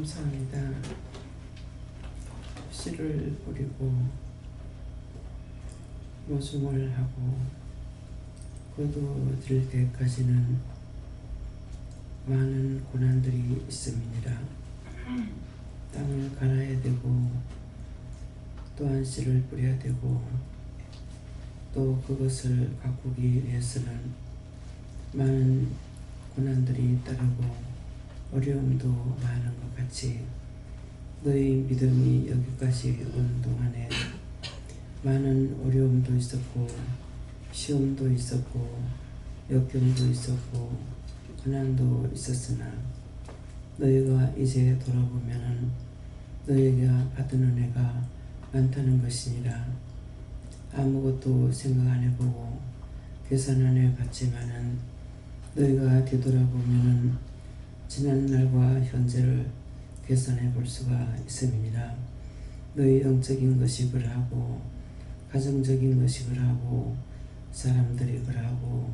감사합니다. 씨를 뿌리고 모종을 하고 거두어질 때까지는 많은 고난들이 있음이니라. 땅을 갈아야 되고 또한 씨를 뿌려야 되고 또 그것을 가꾸기 위해서는 많은 고난들이 따르고 어려움도 많은 것 같이 너희 믿음이 여기까지 온 동안에 많은 어려움도 있었고 시험도 있었고 역경도 있었고 고난도 있었으나 너희가 이제 돌아보면은 너희가 받은 은혜가 많다는 것이니라. 아무것도 생각 안 해보고 계산 안 해봤지만은 너희가 되돌아보면은 지난날과 현재를 계산해 볼 수가 있음이니라. 너희 영적인 것이 그러하고 가정적인 것이 그러하고 사람들이 그러하고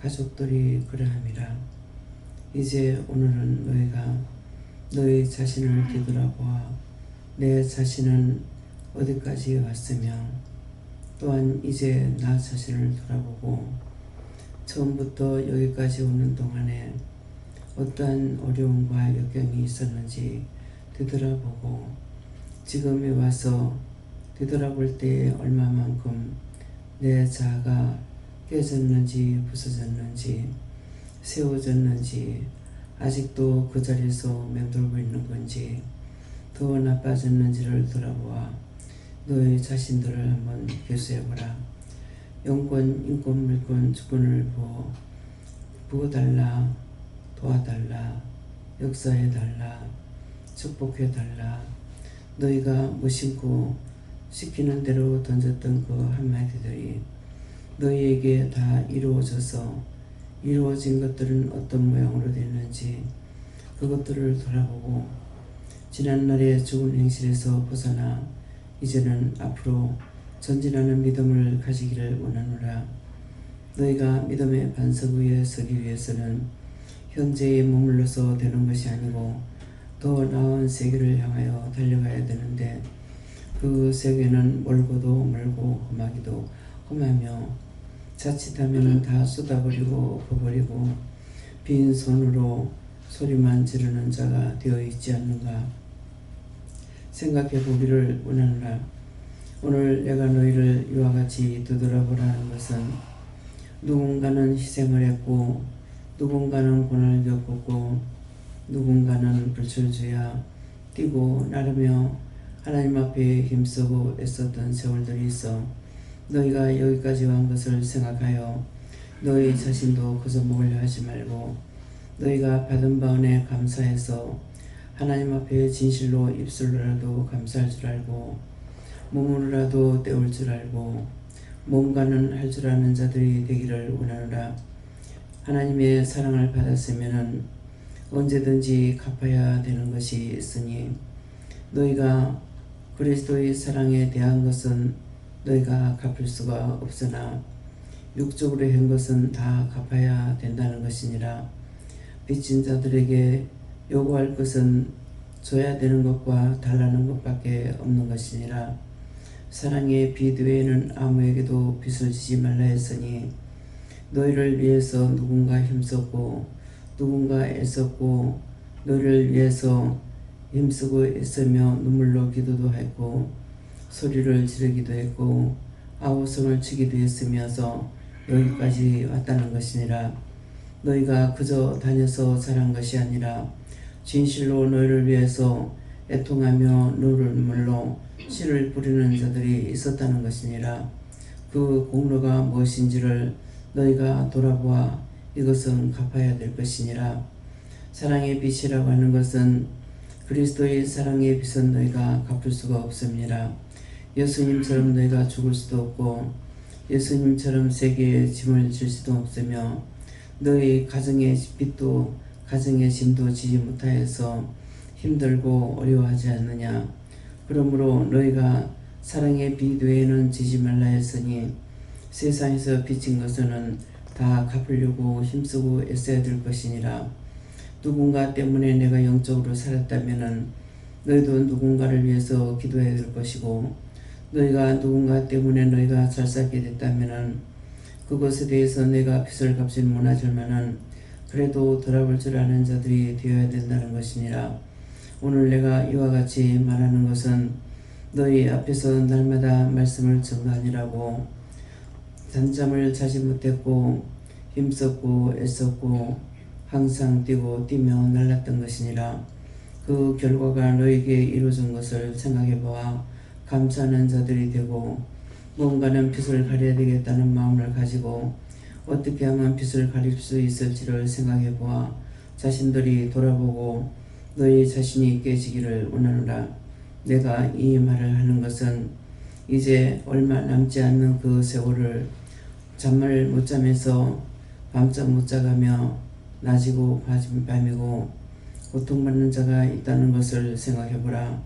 가족들이 그러함이라. 이제 오늘은 너희가 너희 자신을 뒤돌아보아 내 자신은 어디까지 왔으며 또한 이제 나 자신을 돌아보고 처음부터 여기까지 오는 동안에 어떠한 어려움과 역경이 있었는지 되돌아보고 지금에 와서 되돌아볼 때 얼마만큼 내 자아가 깨졌는지 부서졌는지 세워졌는지 아직도 그 자리에서 맴돌고 있는 건지 더 나빠졌는지를 돌아보아 너희 자신들을 한번 계수해보라. 영권, 인권, 물권, 주권을 부어달라. 도와달라. 역사해달라. 축복해달라. 너희가 무심코 시키는 대로 던졌던 그 한마디들이 너희에게 다 이루어져서 이루어진 것들은 어떤 모양으로 됐는지 그것들을 돌아보고 지난날의 죽은 행실에서 벗어나 이제는 앞으로 전진하는 믿음을 가지기를 원하노라. 너희가 믿음의 반석 위에 서기 위해서는 현재에 머물러서 되는 것이 아니고 더 나은 세계를 향하여 달려가야 되는데 그 세계는 멀고도 멀고 험하기도 험하며 자칫하면 다 쏟아버리고 버버리고 빈손으로 소리만 지르는 자가 되어 있지 않는가 생각해 보기를 원하노라. 오늘 내가 너희를 이와 같이 되돌아보라는 것은 누군가는 희생을 했고 누군가는 고난을 겪었고 누군가는 불철주야 뛰고 나르며 하나님 앞에 힘쓰고 애썼던 세월들이 있어 너희가 여기까지 온 것을 생각하여 너희 자신도 그저 먹으려 하지 말고 너희가 받은 바 은혜에 감사해서 하나님 앞에 진실로 입술로라도 감사할 줄 알고 몸으로라도 때울 줄 알고 뭔가는 할 줄 아는 자들이 되기를 원하노라. 하나님의 사랑을 받았으면 언제든지 갚아야 되는 것이 있으니 너희가 그리스도의 사랑에 대한 것은 너희가 갚을 수가 없으나 육적으로 한 것은 다 갚아야 된다는 것이니라. 빚진 자들에게 요구할 것은 줘야 되는 것과 달라는 것밖에 없는 것이니라. 사랑의 빚 외에는 아무에게도 빚을 지지 말라 했으니 너희를 위해서 누군가 힘썼고 누군가 애썼고 너희를 위해서 힘쓰고 애쓰며 눈물로 기도도 했고 소리를 지르기도 했고 아우성을 치기도 했으면서 여기까지 왔다는 것이니라. 너희가 그저 다녀서 자란 것이 아니라 진실로 너희를 위해서 애통하며 눈물로 씨를 뿌리는 자들이 있었다는 것이니라. 그 공로가 무엇인지를 너희가 돌아보아 이것은 갚아야 될 것이니라. 사랑의 빚이라고 하는 것은 그리스도의 사랑의 빚은 너희가 갚을 수가 없습니다. 예수님처럼 너희가 죽을 수도 없고 예수님처럼 세계에 짐을 질 수도 없으며 너희 가정의 빚도 가정의 짐도 지지 못하여서 힘들고 어려워하지 않느냐. 그러므로 너희가 사랑의 빚 외에는 지지 말라 했으니 세상에서 빚진 것은 다 갚으려고 힘쓰고 애써야 될 것이니라. 누군가 때문에 내가 영적으로 살았다면은 너희도 누군가를 위해서 기도해야 될 것이고, 너희가 누군가 때문에 너희가 잘 살게 됐다면은 그것에 대해서 내가 빚을 갚지 못하지만은 그래도 돌아볼 줄 아는 자들이 되어야 된다는 것이니라. 오늘 내가 이와 같이 말하는 것은 너희 앞에서 날마다 말씀을 전하니라고. 잠잠을 자지 못했고 힘썼고 애썼고 항상 뛰고 뛰며 날랐던 것이니라. 그 결과가 너에게 이루어진 것을 생각해보아 감사하는 자들이 되고, 뭔가는 빚을 가려야 되겠다는 마음을 가지고 어떻게 하면 빚을 가릴 수 있을지를 생각해보아 자신들이 돌아보고 너희 자신이 깨지기를 원하노라. 내가 이 말을 하는 것은 이제 얼마 남지 않는 그 세월을 잠을 못 자면서 밤잠 못 자가며 낮이고 밤이고 고통받는 자가 있다는 것을 생각해보라.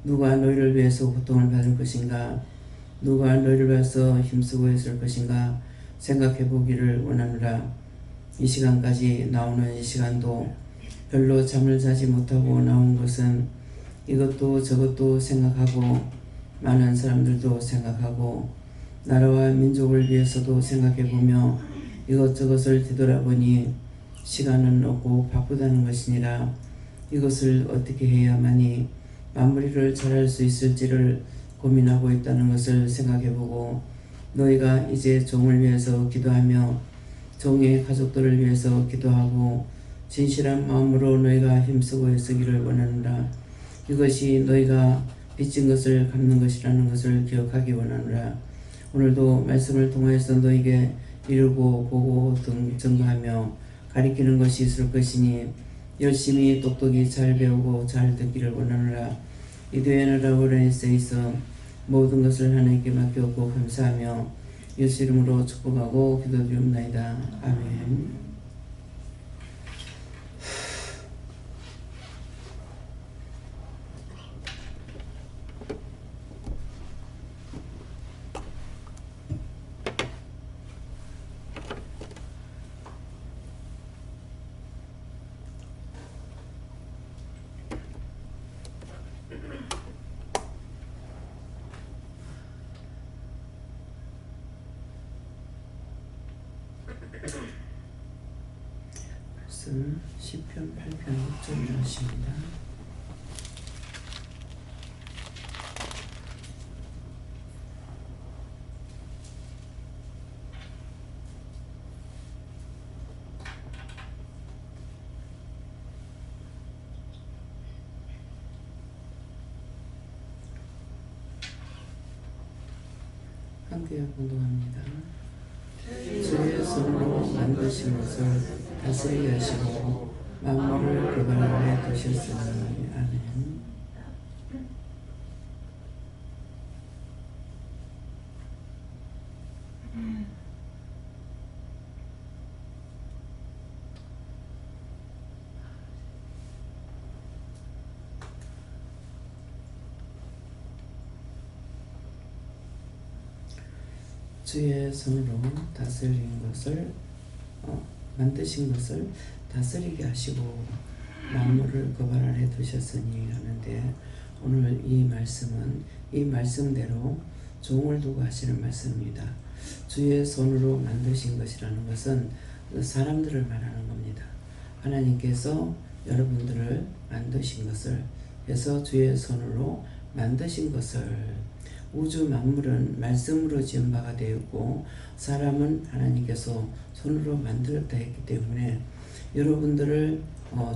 누가 너희를 위해서 고통을 받을 것인가? 누가 너희를 위해서 힘쓰고 있을 것인가? 생각해보기를 원하노라. 이 시간까지 나오는 이 시간도 별로 잠을 자지 못하고 나온 것은 이것도 저것도 생각하고, 많은 사람들도 생각하고, 나라와 민족을 위해서도 생각해보며 이것저것을 뒤돌아보니 시간은 없고 바쁘다는 것이니라. 이것을 어떻게 해야만이 마무리를 잘할 수 있을지를 고민하고 있다는 것을 생각해보고, 너희가 이제 종을 위해서 기도하며 종의 가족들을 위해서 기도하고 진실한 마음으로 너희가 힘쓰고 애쓰기를 원하노라. 이것이 너희가 빚진 것을 갚는 것이라는 것을 기억하기 원하노라. 오늘도 말씀을 통하여서 너에게 이루고 보고 증거하며 가리키는 것이 있을 것이니 열심히 똑똑히 잘 배우고 잘 듣기를 원하노라. 이도에너라 오라에서 있어 모든 것을 하나님께 맡겼고 감사하며 예수 이름으로 축복하고 기도드리옵나이다. 아멘. 말씀 시편 8편 6절을 하십니다. 함께 공동합니다. 주의 손으로 만드신 것을 다스리게 하시고 만물을 그발 아래 두셨으니. 아멘. 주의 손으로 다스린 것을 만드신 것을 다스리게 하시고 만물을 그발 아래 두셨으니 하는데, 오늘 이 말씀은 이 말씀대로 종을 두고 하시는 말씀입니다. 주의 손으로 만드신 것이라는 것은 사람들을 말하는 겁니다. 하나님께서 여러분들을 만드신 것을, 그래서 주의 손으로 만드신 것을, 우주 만물은 말씀으로 지은 바가 되었고 사람은 하나님께서 손으로 만들었다 했기 때문에 여러분들을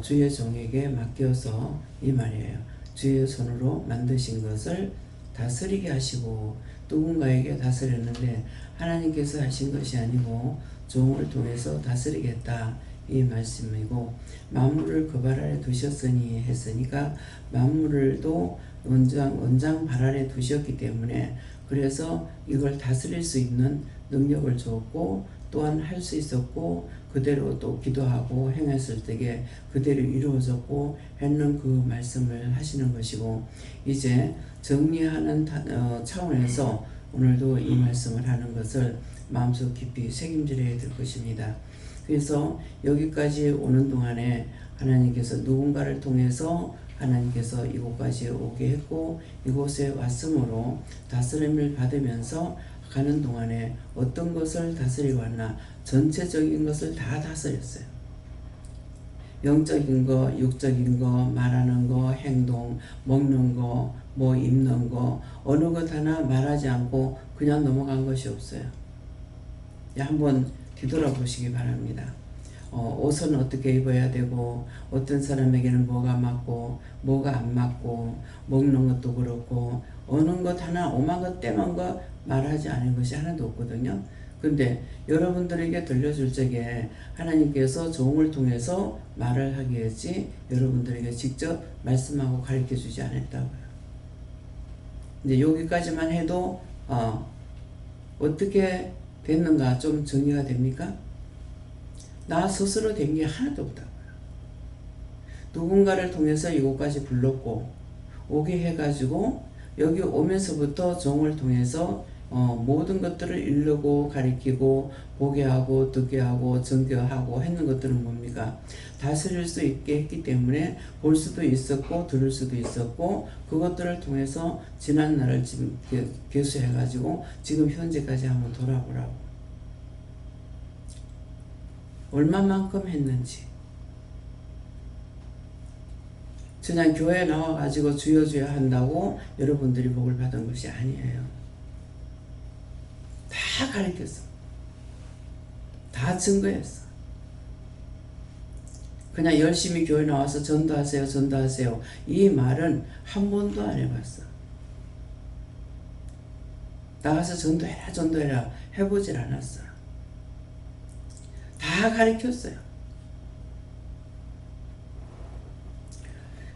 주의 종에게 맡겨서 이 말이에요. 주의 손으로 만드신 것을 다스리게 하시고, 누군가에게 다스렸는데 하나님께서 하신 것이 아니고 종을 통해서 다스리겠다 이 말씀이고, 만물을 그발 아래 두셨으니 했으니까 만물도 원장 발 아래 두셨기 때문에, 그래서 이걸 다스릴 수 있는 능력을 줬고 또한 할 수 있었고 그대로 또 기도하고 행했을 때에 그대로 이루어졌고 했는 그 말씀을 하시는 것이고, 이제 정리하는 차원에서 오늘도 이 말씀을 하는 것을 마음속 깊이 새김질해야 될 것입니다. 그래서 여기까지 오는 동안에 하나님께서 누군가를 통해서 하나님께서 이곳까지 오게 했고 이곳에 왔으므로 다스림을 받으면서 가는 동안에 어떤 것을 다스리고 왔나? 전체적인 것을 다 다스렸어요. 영적인 거, 육적인 거, 말하는 거, 행동, 먹는 거, 뭐 입는 거, 어느 것 하나 말하지 않고 그냥 넘어간 것이 없어요. 한번 뒤돌아보시기 바랍니다. 옷은 어떻게 입어야 되고 어떤 사람에게는 뭐가 맞고 뭐가 안 맞고 먹는 것도 그렇고 어느 것 하나 오만 것 떼만 것 말하지 않은 것이 하나도 없거든요. 근데 여러분들에게 들려줄 적에 하나님께서 종을 통해서 말을 하게 했지 여러분들에게 직접 말씀하고 가르쳐 주지 않았다고요. 이제 여기까지만 해도 어떻게 됐는가 좀 정리가 됩니까? 나 스스로 된 게 하나도 없다고요. 누군가를 통해서 이곳까지 불렀고 오게 해가지고 여기 오면서부터 종을 통해서 모든 것들을 이르고 가리키고 보게 하고 듣게 하고 전교하고 했는 것들은 뭡니까? 다스릴 수 있게 했기 때문에 볼 수도 있었고 들을 수도 있었고 그것들을 통해서 지난 날을 지금 계수해가지고 지금 현재까지 한번 돌아보라고. 얼마만큼 했는지. 그냥 교회에 나와가지고 주여 주여 한다고 여러분들이 복을 받은 것이 아니에요. 다 가르쳤어. 다 증거했어. 그냥 열심히 교회 나와서 전도하세요, 전도하세요. 이 말은 한 번도 안 해봤어. 나가서 전도해라, 전도해라 해보질 않았어. 다 가르쳤어요.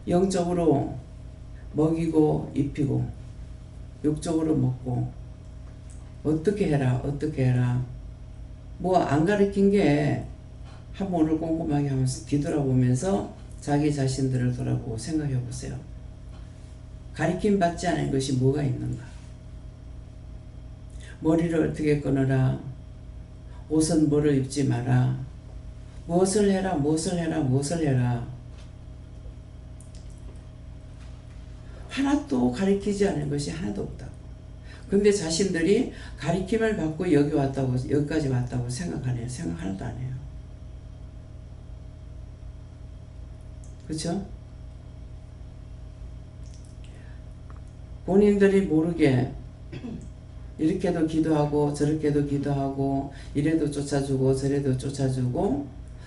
영적으로 먹이고 입히고 육적으로 먹고 어떻게 해라 어떻게 해라 뭐 안 가르친 게 한번 오늘 꼼꼼하게 하면서 뒤돌아보면서 자기 자신들을 돌아보고 생각해 보세요. 가르침 받지 않은 것이 뭐가 있는가? 머리를 어떻게 끊어라, 옷은 뭐를 입지 마라, 무엇을 해라 무엇을 해라 무엇을 해라, 하나도 가르치지 않은 것이 하나도 없다고. 근데 자신들이 가르침을 받고 여기까지 왔다고 생각하네요. 생각 하나도 안 해요. 그렇죠? 본인들이 모르게 이렇게도 기도하고 저렇게도 기도하고 이래도 쫓아주고 저래도 쫓아주고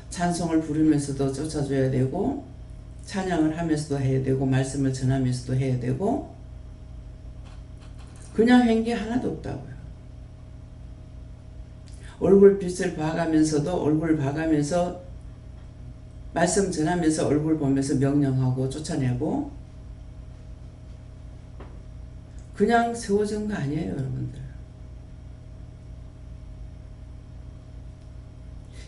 찬송을 부르면서도 쫓아줘야 되고 찬양을 하면서도 해야 되고 말씀을 전하면서도 해야 되고 그냥 한 게 하나도 없다고요. 얼굴빛을 봐가면서도 얼굴 봐가면서 말씀 전하면서 얼굴 보면서 명령하고 쫓아내고 그냥 세워진 거 아니에요, 여러분들.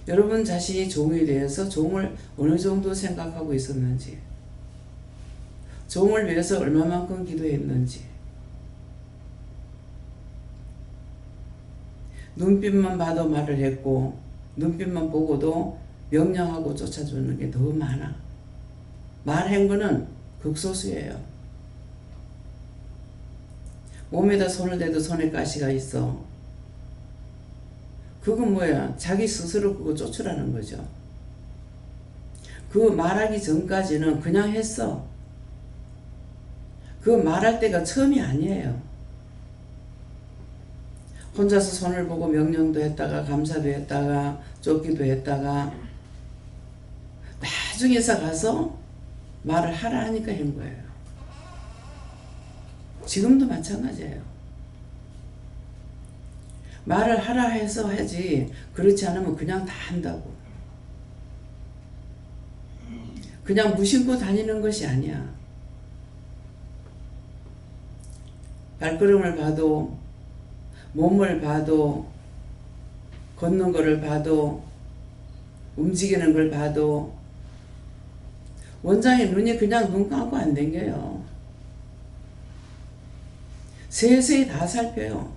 여러분 자신이 종에 대해서 종을 어느 정도 생각하고 있었는지, 종을 위해서 얼마만큼 기도했는지, 눈빛만 봐도 말을 했고 눈빛만 보고도 명령하고 쫓아주는 게 더 많아. 말한 거는 극소수예요. 몸에다 손을 대도 손에 가시가 있어. 그건 뭐야? 자기 스스로 그거 쫓으라는 거죠. 그 말하기 전까지는 그냥 했어. 그 말할 때가 처음이 아니에요. 혼자서 손을 보고 명령도 했다가 감사도 했다가 쫓기도 했다가 나중에서 가서 말을 하라 하니까 한 거예요. 지금도 마찬가지예요. 말을 하라 해서 하지 그렇지 않으면 그냥 다 한다고. 그냥 무심코 다니는 것이 아니야. 발걸음을 봐도 몸을 봐도 걷는 거를 봐도 움직이는 걸 봐도 원장의 눈이 그냥 눈 감고 안 댕겨요. 세세히 다 살펴요.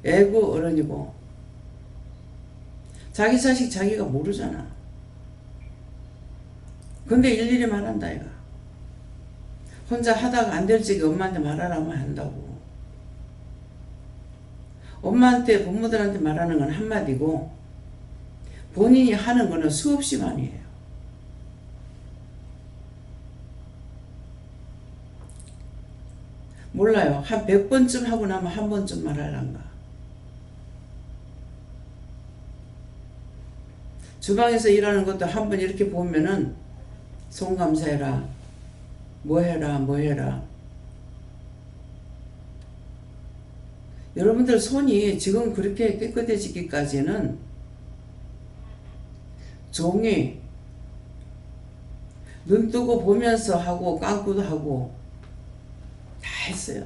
애고 어른이고 자기 자식 자기가 모르잖아. 근데 일일이 말한다 이가. 혼자 하다가 안 될 적에 엄마한테 말하라면 한다고. 엄마한테 부모들한테 말하는 건 한마디고 본인이 하는 거는 수없이 많이에요. 몰라요. 한 100번쯤 하고 나면 한 번쯤 말하란가. 주방에서 일하는 것도 한 번 이렇게 보면은 손 감사해라. 뭐 해라 뭐 해라. 여러분들 손이 지금 그렇게 깨끗해지기까지는 종이 눈 뜨고 보면서 하고 감고도 하고 다 했어요.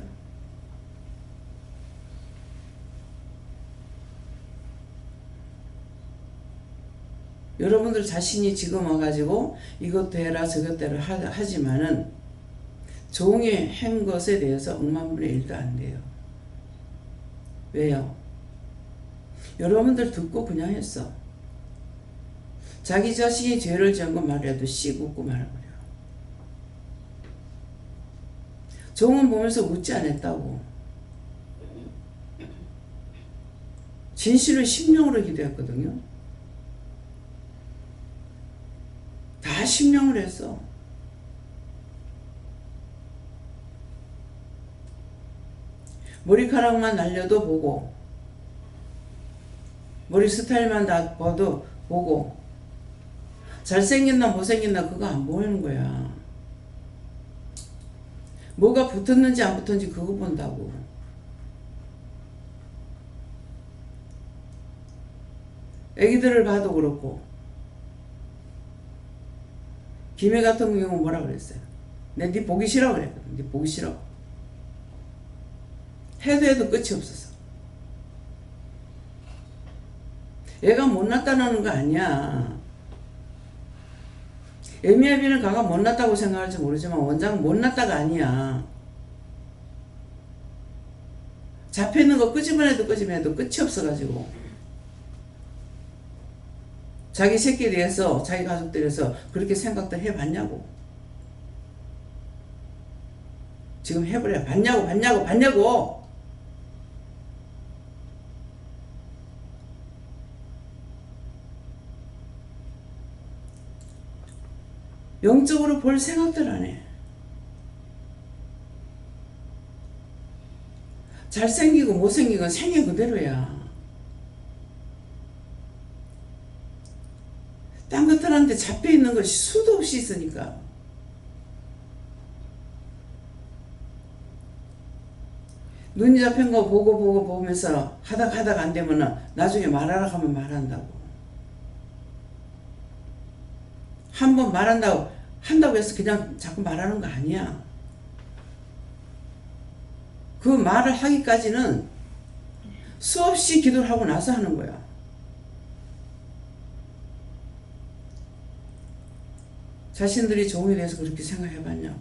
여러분들 자신이 지금 와가지고 이것도 해라 저것도 해라 하지만은 종이 한 것에 대해서 억만분의 1도 안 돼요. 왜요? 여러분들 듣고 그냥 했어. 자기 자신이 죄를 지은 거 말이라도 씩 웃고 말아버려. 종은 보면서 웃지 않았다고. 진실을 심령으로 기도했거든요. 다 심령을 했어. 머리카락만 날려도 보고 머리 스타일만 다 봐도 보고 잘생겼나 못생겼나 그거 안 보이는 거야. 뭐가 붙었는지 안 붙었는지 그거 본다고. 애기들을 봐도 그렇고 김해 같은 경우 뭐라 그랬어요? 네 보기 싫어 그랬거든. 네 보기 싫어. 해도 끝이 없었어. 애가 못났다는 거 아니야. 애미애비는 가가 못났다고 생각할지 모르지만 원장은 못났다가 아니야. 잡혀있는 거 끄집어내도 끝이 없어가지고 자기 새끼에 대해서 자기 가족들에 대해서 그렇게 생각들 해봤냐고. 지금 해버려. 봤냐고. 영적으로 볼 생각들 안 해. 잘생기고 못생기고 생긴 그대로야. 딴 것들한테 잡혀있는 것이 수도 없이 있으니까. 눈이 잡힌 거 보면서 하다가 안 되면 나중에 말하라 하면 말한다고. 한 번 한다고 해서 그냥 자꾸 말하는 거 아니야. 그 말을 하기까지는 수없이 기도를 하고 나서 하는 거야. 자신들이 종에 대해서 그렇게 생각해봤냐?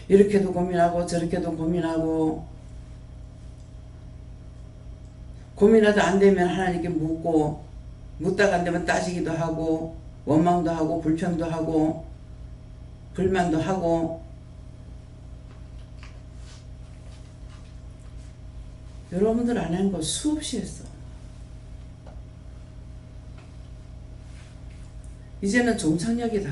이렇게도 고민하고 저렇게도 고민하고 고민하다 안 되면 하나님께 묻고 묻다가 안 되면 따지기도 하고 원망도 하고 불평도 하고 불만도 하고. 여러분들 안 하는 거 수없이 했어. 이제는 종착역이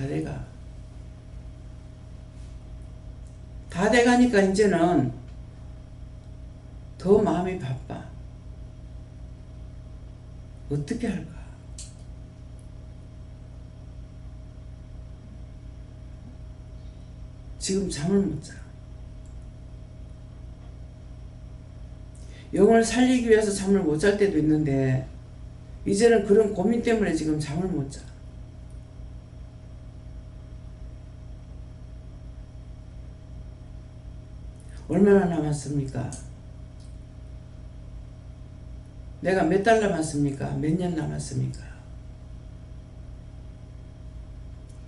다 돼가니까 이제는 더 마음이 바빠. 어떻게 할까? 지금 잠을 못 자. 영을 살리기 위해서 잠을 못 잘 때도 있는데 이제는 그런 고민 때문에 지금 잠을 못 자. 얼마나 남았습니까? 내가 몇 달 남았습니까? 몇 년 남았습니까?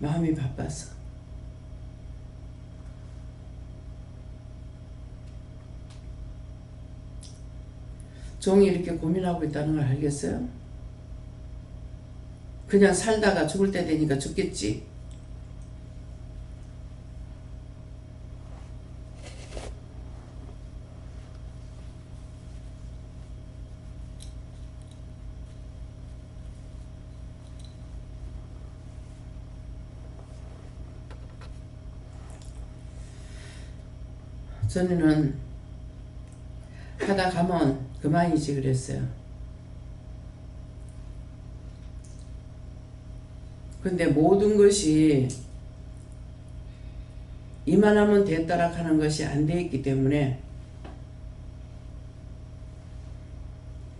마음이 바빴어. 종이 이렇게 고민하고 있다는 걸 알겠어요? 그냥 살다가 죽을 때 되니까 죽겠지. 전에는 하다 가면 그만이지 그랬어요. 근데 모든 것이 이만하면 됐다라 하는 것이 안 돼 있기 때문에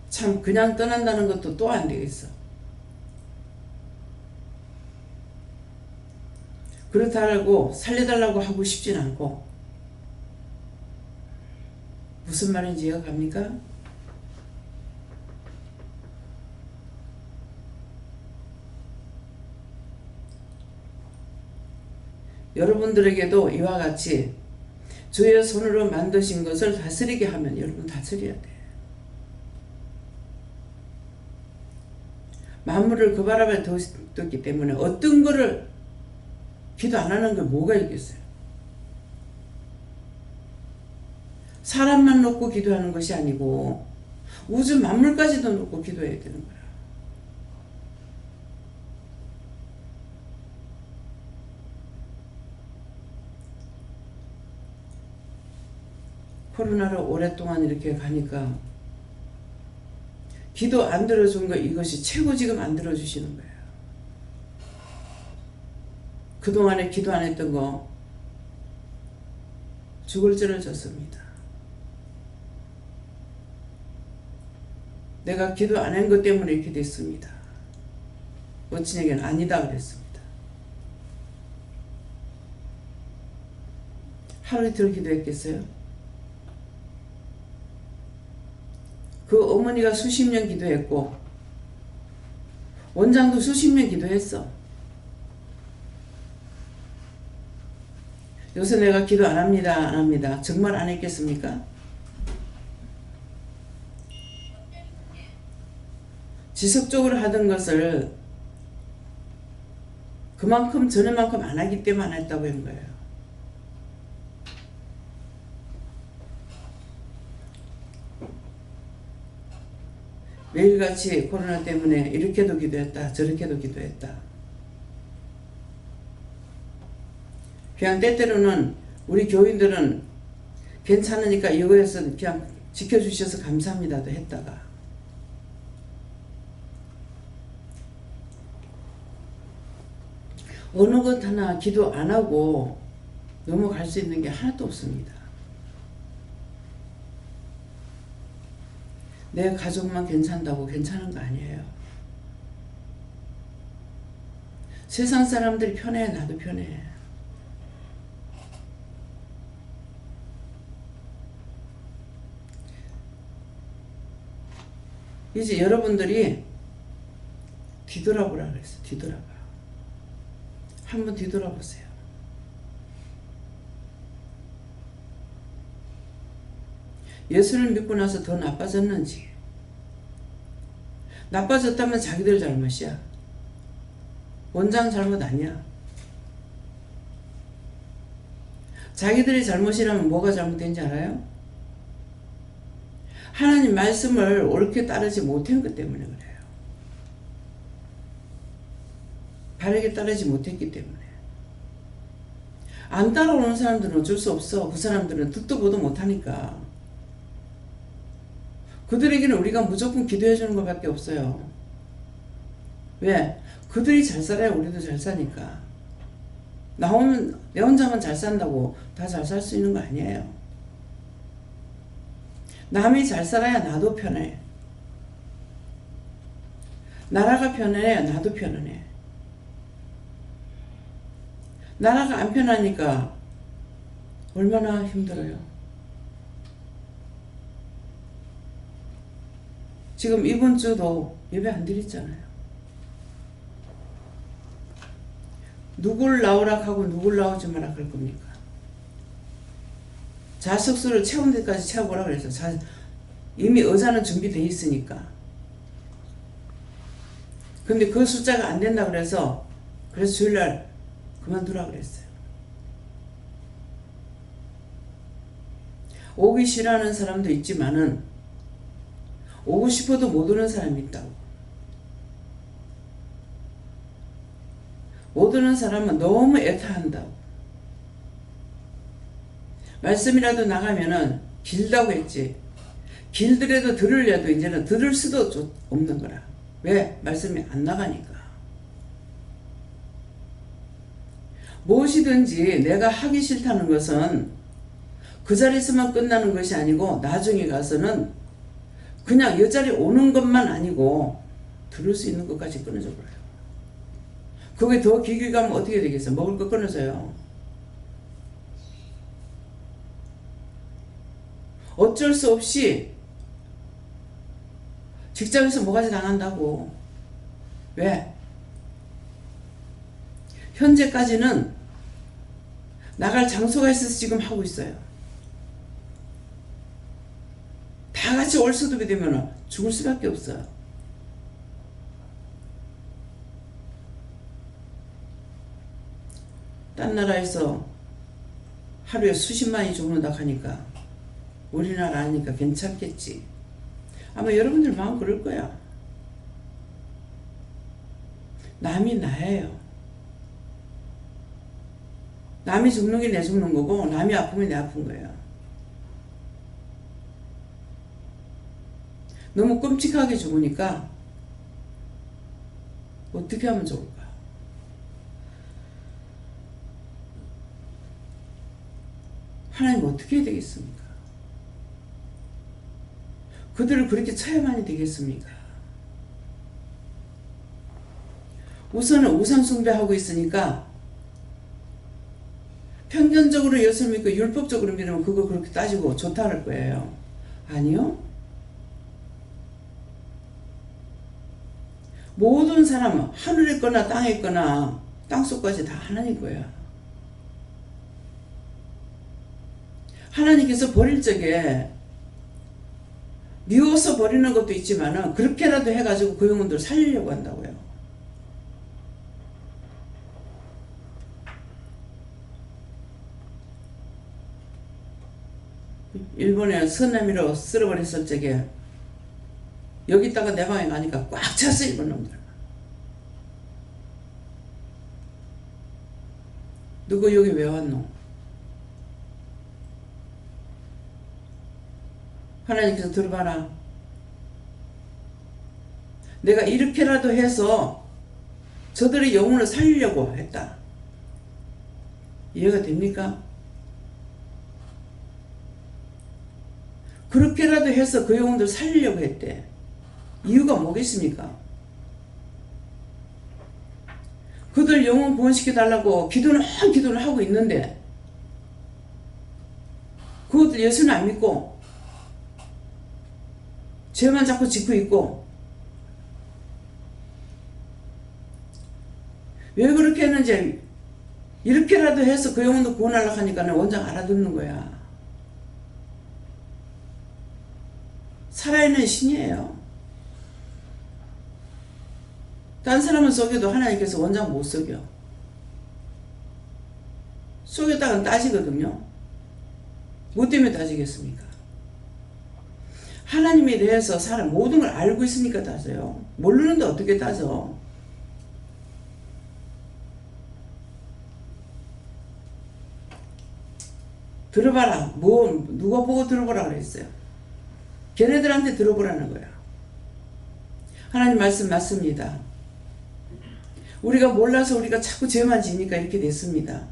참 그냥 떠난다는 것도 또 안 되겠어. 그렇다고 살려달라고 하고 싶진 않고. 무슨 말인지 이해가 갑니까? 여러분들에게도 이와 같이 주의 손으로 만드신 것을 다스리게 하면 여러분 다스려야 돼. 만물을 그 발 아래 뒀기 때문에 어떤 거를 기도 안 하는 게 뭐가 있겠어요? 사람만 놓고 기도하는 것이 아니고 우주 만물까지도 놓고 기도해야 되는 거야. 코로나를 오랫동안 이렇게 가니까 기도 안 들어준 거 이것이 최고 지금 안 들어주시는 거예요. 그동안에 기도 안 했던 거 죽을 죄를 졌습니다. 내가 기도 안 한 것 때문에 이렇게 됐습니다. 어친에게는 아니다 그랬습니다. 하루 이틀 기도했겠어요? 그 어머니가 수십 년 기도했고 원장도 수십 년 기도했어. 요새 내가 기도 안 합니다. 안 합니다. 정말 안 했겠습니까? 지속적으로 하던 것을 그만큼 전에만큼 안 하기 때문에 안 했다고 한 거예요. 매일같이 코로나 때문에 이렇게도 기도했다 저렇게도 기도했다. 그냥 때때로는 우리 교인들은 괜찮으니까 이거에서 그냥 지켜주셔서 감사합니다도 했다가 어느 것 하나 기도 안 하고 넘어갈 수 있는 게 하나도 없습니다. 내 가족만 괜찮다고 괜찮은 거 아니에요. 세상 사람들이 편해. 나도 편해. 이제 여러분들이 뒤돌아보라 그랬어. 뒤돌아봐. 한번 뒤돌아보세요. 예수를 믿고 나서 더 나빠졌는지. 나빠졌다면 자기들 잘못이야. 원장 잘못 아니야. 자기들이 잘못이라면 뭐가 잘못된지 알아요? 하나님 말씀을 옳게 따르지 못한 것 때문에 그래요. 바르게 따르지 못했기 때문에. 안 따라오는 사람들은 어쩔 수 없어. 그 사람들은 듣도 보도 못하니까. 그들에게는 우리가 무조건 기도해 주는 것밖에 없어요. 왜? 그들이 잘 살아야 우리도 잘 사니까. 내 혼자만 잘 산다고 다 잘 살 수 있는 거 아니에요. 남이 잘 살아야 나도 편해. 나라가 편해야 나도 편안해. 나라가 안 편하니까 얼마나 힘들어요. 지금 이번 주도 예배 안 드렸잖아요. 누굴 나오라 하고 누굴 나오지 마라 할 겁니까? 자석수를 채운 데까지 채워보라 그랬어. 이미 의자는 준비되어 있으니까. 근데 그 숫자가 안 된다 그래서 주일날 그만두라 그랬어요. 오기 싫어하는 사람도 있지만은 오고 싶어도 못 오는 사람이 있다고. 못 오는 사람은 너무 애타한다고. 말씀이라도 나가면은 길다고 했지. 길더라도 들으려도 이제는 들을 수도 없는 거라. 왜? 말씀이 안 나가니까. 무엇이든지 내가 하기 싫다는 것은 그 자리에서만 끝나는 것이 아니고 나중에 가서는 그냥 이 자리에 오는 것만 아니고 들을 수 있는 것까지 끊어져 버려요. 그게 더 길게 가면 어떻게 되겠어? 먹을 거 끊어져요. 어쩔 수 없이 직장에서 뭐가지 당한다고. 왜? 현재까지는 나갈 장소가 있어서 지금 하고 있어요. 다 같이 올수도게 되면 죽을 수밖에 없어요. 딴 나라에서 하루에 수십만이 죽는다 하니까 우리나라 아니니까 괜찮겠지. 아마 여러분들 마음 그럴 거야. 남이 나예요. 남이 죽는 게 내 죽는 거고 남이 아프면 내 아픈 거예요. 너무 끔찍하게 죽으니까 어떻게 하면 좋을까? 하나님 어떻게 해야 되겠습니까? 그들을 그렇게 쳐야만이 되겠습니까? 우선은 우상 숭배하고 있으니까 편견적으로 예수 믿고 율법적으로 믿으면 그거 그렇게 따지고 좋다 할 거예요. 아니요. 모든 사람은 하늘에 있거나 땅에 있거나 땅속까지 다 하나님 거야. 하나님께서 버릴 적에 미워서 버리는 것도 있지만은 그렇게라도 해가지고 그 영혼들을 살리려고 한다고요. 일본에 쓰나미로 쓸어버렸을 적에 여기다가 내 방에 가니까 꽉 찼어. 일본 놈들. 누구 여기 왜 왔노? 하나님께서 들어봐라. 내가 이렇게라도 해서 저들의 영혼을 살리려고 했다. 이해가 됩니까? 그렇게라도 해서 그 영혼들 살리려고 했대. 이유가 뭐겠습니까? 그들 영혼 구원시켜달라고 기도는 하고 있는데 그것들 예수는 안 믿고 죄만 자꾸 짓고 있고 왜 그렇게 했는지 이렇게라도 해서 그 영혼도 구원하려고 하니까 원장 알아듣는 거야. 살아있는 신이에요. 딴 사람은 속여도 하나님께서 원장 못 속여. 속였다가는 따지거든요. 뭐 때문에 따지겠습니까? 하나님에 대해서 사람 모든 걸 알고 있으니까 따져요. 모르는데 어떻게 따져? 들어봐라. 누가 보고 들어보라 그랬어요? 걔네들한테 들어보라는 거야. 하나님 말씀 맞습니다. 우리가 몰라서 우리가 자꾸 죄만 지니까 이렇게 됐습니다.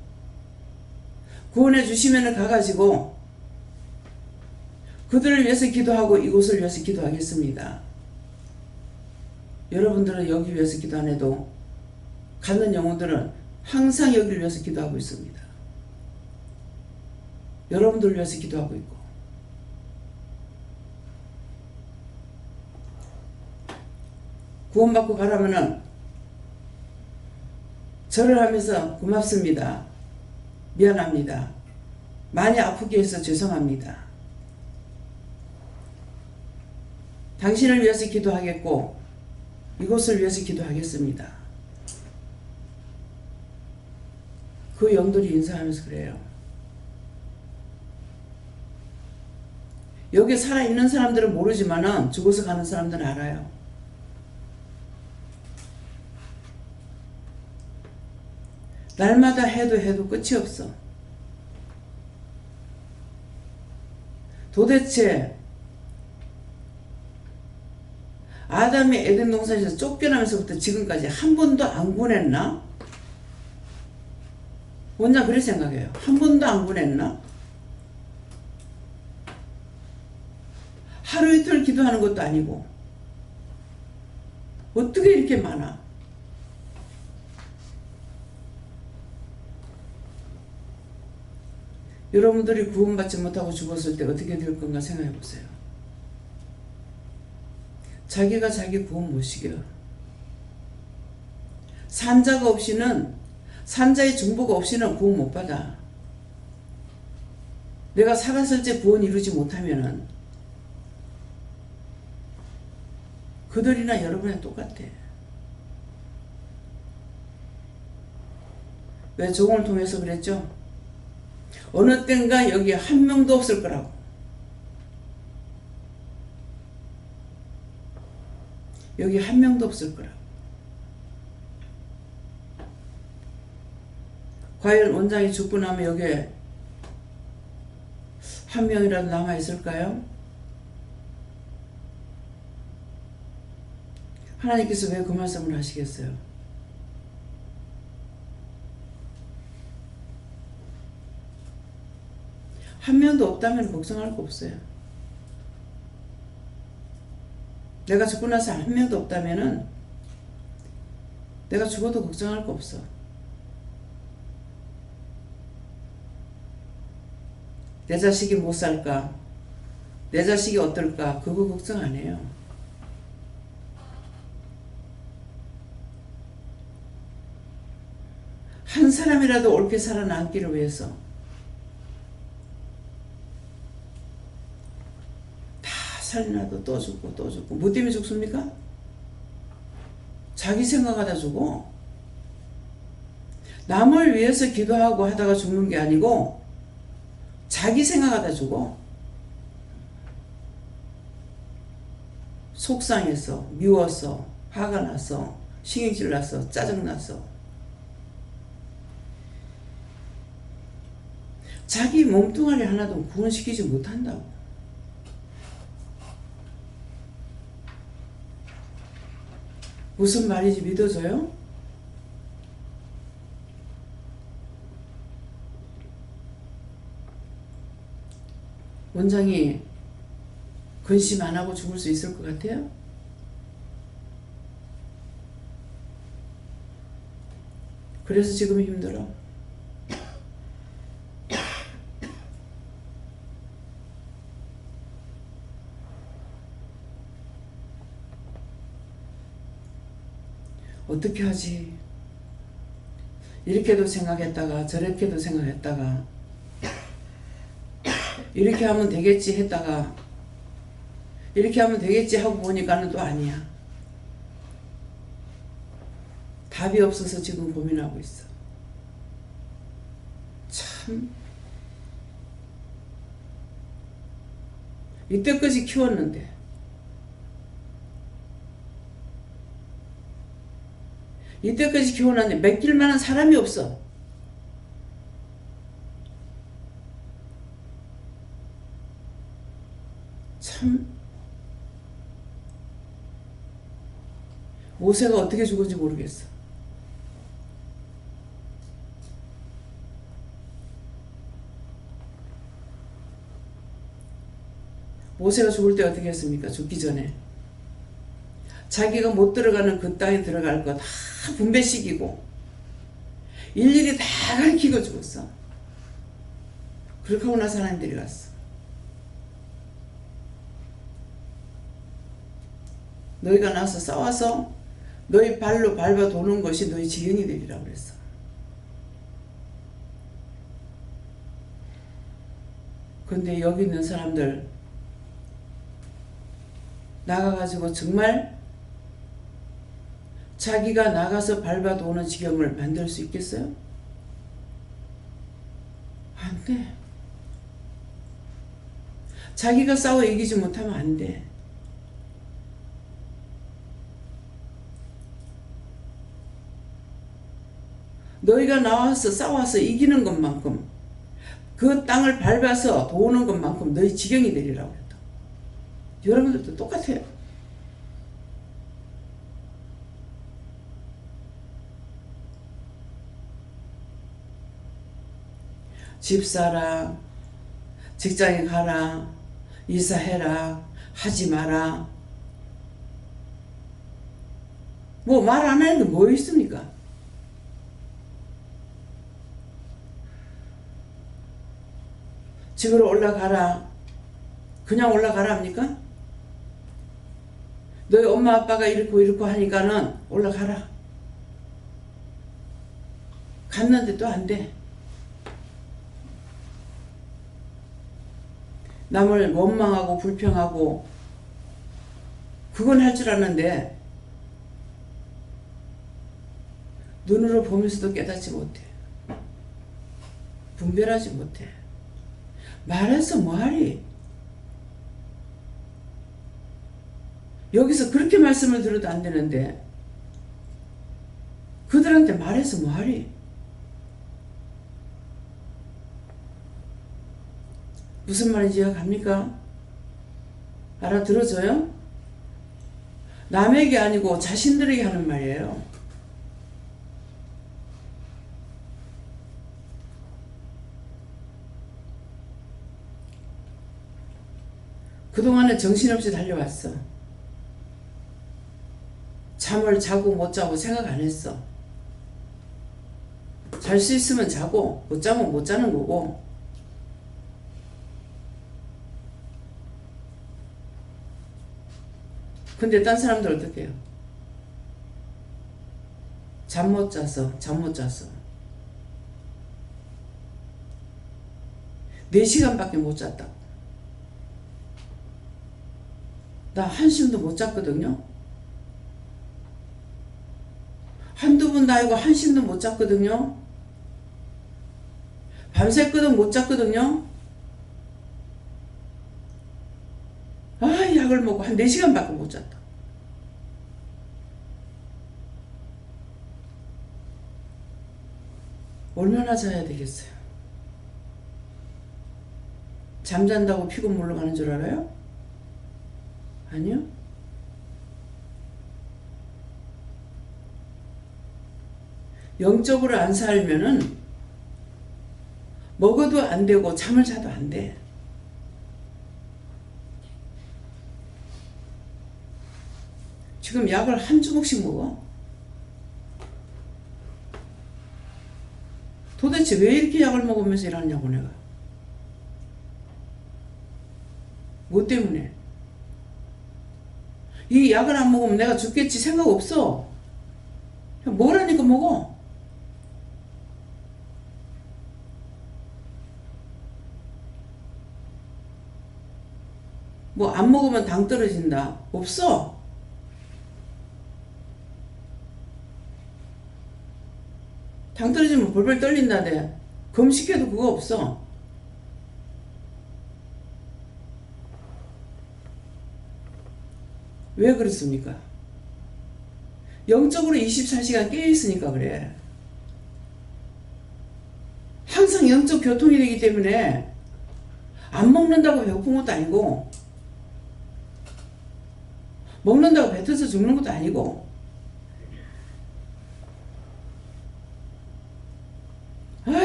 구원해 주시면 가가지고 그들을 위해서 기도하고 이곳을 위해서 기도하겠습니다. 여러분들은 여기 위해서 기도 안 해도 가는 영혼들은 항상 여기를 위해서 기도하고 있습니다. 여러분들을 위해서 기도하고 있고 구원받고 가라면은 절을 하면서 고맙습니다. 미안합니다. 많이 아프게 해서 죄송합니다. 당신을 위해서 기도하겠고 이곳을 위해서 기도하겠습니다. 그 영들이 인사하면서 그래요. 여기 살아있는 사람들은 모르지만은 죽어서 가는 사람들은 알아요. 날마다 해도 끝이 없어. 도대체 아담이 에덴 동산에서 쫓겨나면서부터 지금까지 한 번도 안 군했나? 혼자 그렇게 생각해요. 한 번도 안 군했나? 하루 이틀 기도하는 것도 아니고 어떻게 이렇게 많아? 여러분들이 구원받지 못하고 죽었을 때 어떻게 될 건가 생각해 보세요. 자기가 자기 구원 못 시켜. 산자가 없이는, 산자의 중보가 없이는 구원 못 받아. 내가 살았을 때 구원 이루지 못하면은 그들이나 여러분이나 똑같아. 왜 종을 통해서 그랬죠? 어느 땐가 여기 한 명도 없을 거라고. 여기 한 명도 없을 거라고. 과연 원장이 죽고 나면 여기에 한 명이라도 남아있을까요? 하나님께서 왜 그 말씀을 하시겠어요? 한 명도 없다면 걱정할 거 없어요. 내가 죽고 나서 한 명도 없다면은 내가 죽어도 걱정할 거 없어. 내 자식이 못 살까? 내 자식이 어떨까? 그거 걱정 안 해요. 한 사람이라도 옳게 살아남기를 위해서 다 살려놔도 또 죽고 또 죽고. 뭐 때문에 죽습니까? 자기 생각하다 죽어. 남을 위해서 기도하고 하다가 죽는 게 아니고 자기 생각하다 죽어. 속상해서, 미워서, 화가 나서, 신경질 나서, 짜증나서. 자기 몸뚱아리 하나도 구원시키지 못한다고. 무슨 말인지 믿어져요? 원장이 근심 안 하고 죽을 수 있을 것 같아요? 그래서 지금 힘들어. 어떻게 하지? 이렇게도 생각했다가 저렇게도 생각했다가 이렇게 하면 되겠지 했다가 이렇게 하면 되겠지 하고 보니까는 또 아니야. 답이 없어서 지금 고민하고 있어. 참, 이때까지 키웠는데 이때까지 키워놨는데 맡길 만한 사람이 없어. 참, 모세가 어떻게 죽은지 모르겠어. 모세가 죽을 때 어떻게 했습니까? 죽기 전에 자기가 못 들어가는 그 땅에 들어갈 거 다 분배시키고 일일이 다 가르치고 죽었어. 그렇게 하고 나서 하나님 데려갔어. 너희가 나서 싸워서 너희 발로 밟아 도는 것이 너희 지경이 되리라고 그랬어. 근데 여기 있는 사람들 나가가지고 정말 자기가 나가서 밟아도 오는 지경을 만들 수 있겠어요? 안 돼. 자기가 싸워 이기지 못하면 안 돼. 너희가 나와서 싸워서 이기는 것만큼 그 땅을 밟아서 도우는 것만큼 너희 지경이 되리라고 했다. 여러분들도 똑같아요. 집 사라, 직장에 가라, 이사해라, 하지 마라. 뭐 말 안 하는 게 뭐 있습니까? 집으로 올라가라. 그냥 올라가라 합니까? 너희 엄마 아빠가 이렇고 하니까는 올라가라. 갔는데 또 안 돼. 남을 원망하고 불평하고 그건 할 줄 아는데 눈으로 보면서도 깨닫지 못해. 분별하지 못해. 말해서 뭐하리? 여기서 그렇게 말씀을 들어도 안 되는데 그들한테 말해서 뭐하리? 무슨 말인지 이해갑니까? 알아들어져요? 남에게 아니고 자신들에게 하는 말이에요. 그동안에 정신없이 달려왔어. 잠을 자고 못 자고 생각 안 했어. 잘 수 있으면 자고 못 자면 못 자는 거고. 근데 딴 사람들 어떻게 해요? 잠 못 잤어. 4시간밖에 못 잤다. 나 한숨도 못 잤거든요. 한두 번 나이고 한숨도 못 잤거든요. 밤새 끄덕 못 잤거든요. 약을 먹고 한 4시간밖에 못 잤다. 얼마나 자야 되겠어요? 잠잔다고 피곤 물러가는 줄 알아요? 아니요. 영적으로 안 살면은 먹어도 안 되고 잠을 자도 안 돼. 지금 약을 한 주먹씩 먹어. 도대체 왜 이렇게 약을 먹으면서 일하냐고 내가. 뭐 때문에? 이 약을 안 먹으면 내가 죽겠지 생각 없어. 뭐라니까 먹어. 뭐 안 먹으면 당 떨어진다. 없어. 당 떨어지면 벌벌 떨린다대. 검식해도 그거 없어. 왜 그렇습니까? 영적으로 24시간 깨어있으니까 그래. 항상 영적 교통이 되기 때문에 안 먹는다고 배고픈 것도 아니고 먹는다고 뱉어서 죽는 것도 아니고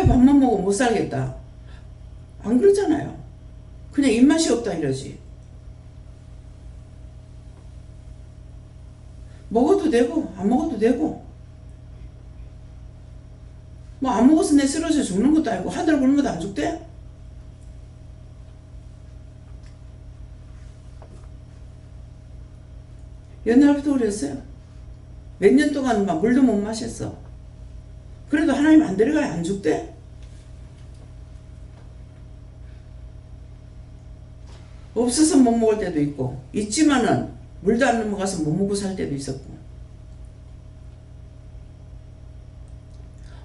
밥만 먹으면 못 살겠다. 안 그러잖아요. 그냥 입맛이 없다 이러지. 먹어도 되고 안 먹어도 되고 뭐 안 먹어서 내 쓰러져 죽는 것도 아니고 하늘 굶어도 안 죽대? 옛날부터 그랬어요. 몇 년 동안 막 물도 못 마셨어. 그래도 하나님 안 데려가야 안 죽대? 없어서 못 먹을 때도 있고 있지만은 물도 안 넘어가서 못 먹고 살 때도 있었고,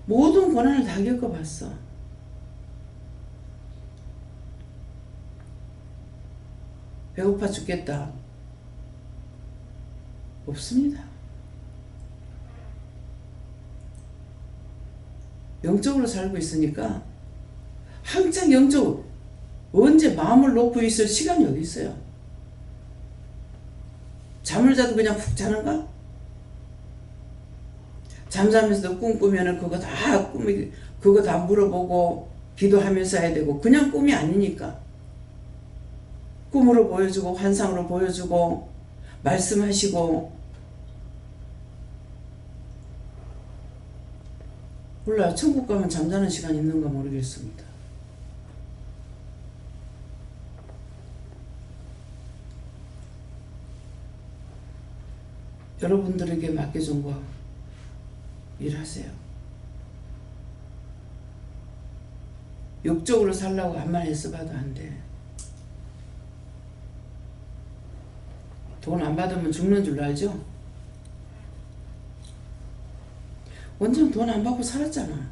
모든 고난을 다 겪어봤어. 배고파 죽겠다. 없습니다. 영적으로 살고 있으니까 항상 영적으로 언제 마음을 놓고 있을 시간이 어디 있어요? 잠을 자도 그냥 푹 자는가? 잠자면서도 꿈 꾸면은 그거 다 물어보고 기도하면서 해야 되고, 그냥 꿈이 아니니까 꿈으로 보여주고 환상으로 보여주고 말씀하시고. 몰라요. 천국 가면 잠자는 시간 있는가 모르겠습니다. 여러분들에게 맡겨준 거 일하세요. 욕적으로 살라고 암만 애써봐도 안 돼. 돈 안 받으면 죽는 줄 알죠? 원장 돈 안 받고 살았잖아.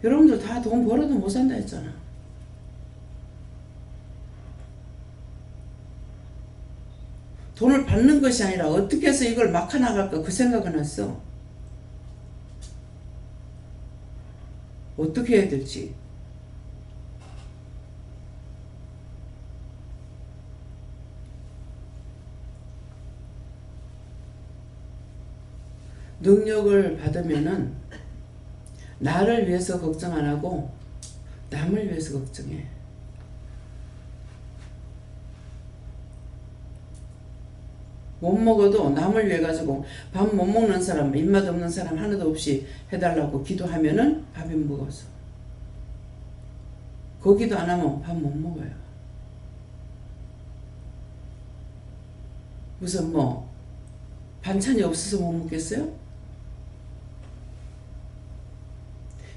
여러분들 다 돈 벌어도 못 산다 했잖아. 돈을 받는 것이 아니라 어떻게 해서 이걸 막아나갈까 그 생각은 했어. 어떻게 해야 될지. 능력을 받으면은 나를 위해서 걱정 안 하고 남을 위해서 걱정해. 못 먹어도 남을 위해 가지고 밥 못 먹는 사람, 입맛 없는 사람 하나도 없이 해달라고 기도하면은 밥이 먹어서. 그 기도 안 하면 밥 못 먹어요. 무슨 뭐 반찬이 없어서 못 먹겠어요?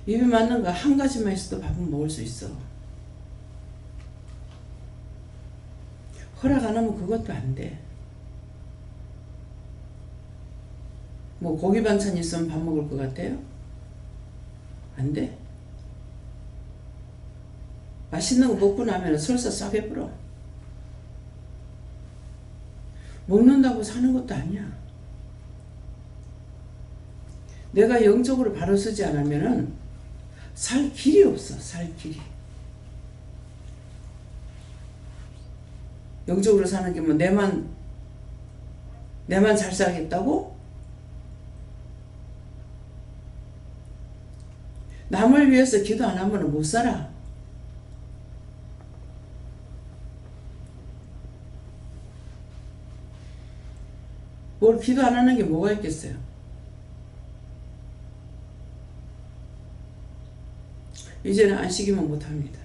입에 맞는 거 한 가지만 있어도 밥은 먹을 수 있어. 허락 안 하면 그것도 안 돼. 뭐 고기 반찬 있으면 밥 먹을 것 같아요? 안 돼. 맛있는 거 먹고 나면 설사 싸게 불어. 먹는다고 사는 것도 아니야. 내가 영적으로 바로 서지 않으면은 살 길이 없어. 살 길이. 영적으로 사는 게 뭐 내만 잘 살겠다고? 남을 위해서 기도 안 하면 못 살아. 뭘 기도 안 하는 게 뭐가 있겠어요? 이제는 안 시키면 못합니다.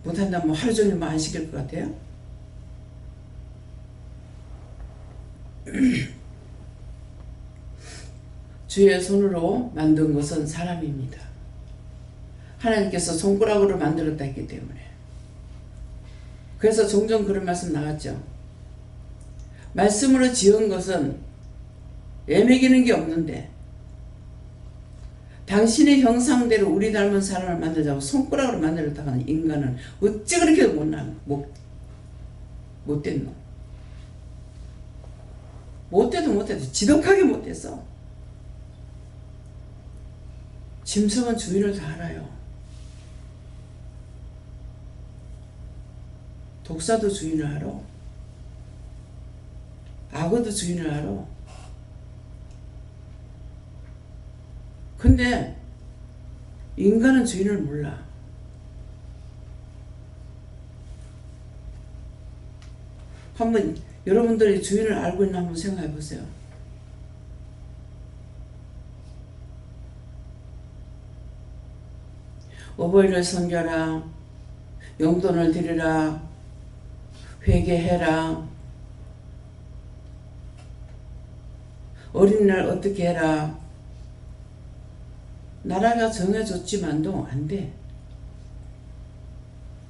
못한다면 하루 종일 뭐 안 시킬 것 같아요? 주의 손으로 만든 것은 사람입니다. 하나님께서 손가락으로 만들었다 했기 때문에. 그래서 종종 그런 말씀 나갔죠. 말씀으로 지은 것은 애매기는 게 없는데 당신의 형상대로 우리 닮은 사람을 만들자고 손가락으로 만들었다가 하는 인간은 어째 그렇게 못됐노? 못돼도 지독하게 못됐어. 짐승은 주인을 다 알아요. 독사도 주인을 알아. 악어도 주인을 알아. 근데 인간은 주인을 몰라. 한번 여러분들이 주인을 알고 있나 한번 생각해 보세요. 어버이를 섬겨라, 용돈을 드리라, 회개해라, 어린이날 어떻게 해라. 나라가 정해줬지만도 안 돼.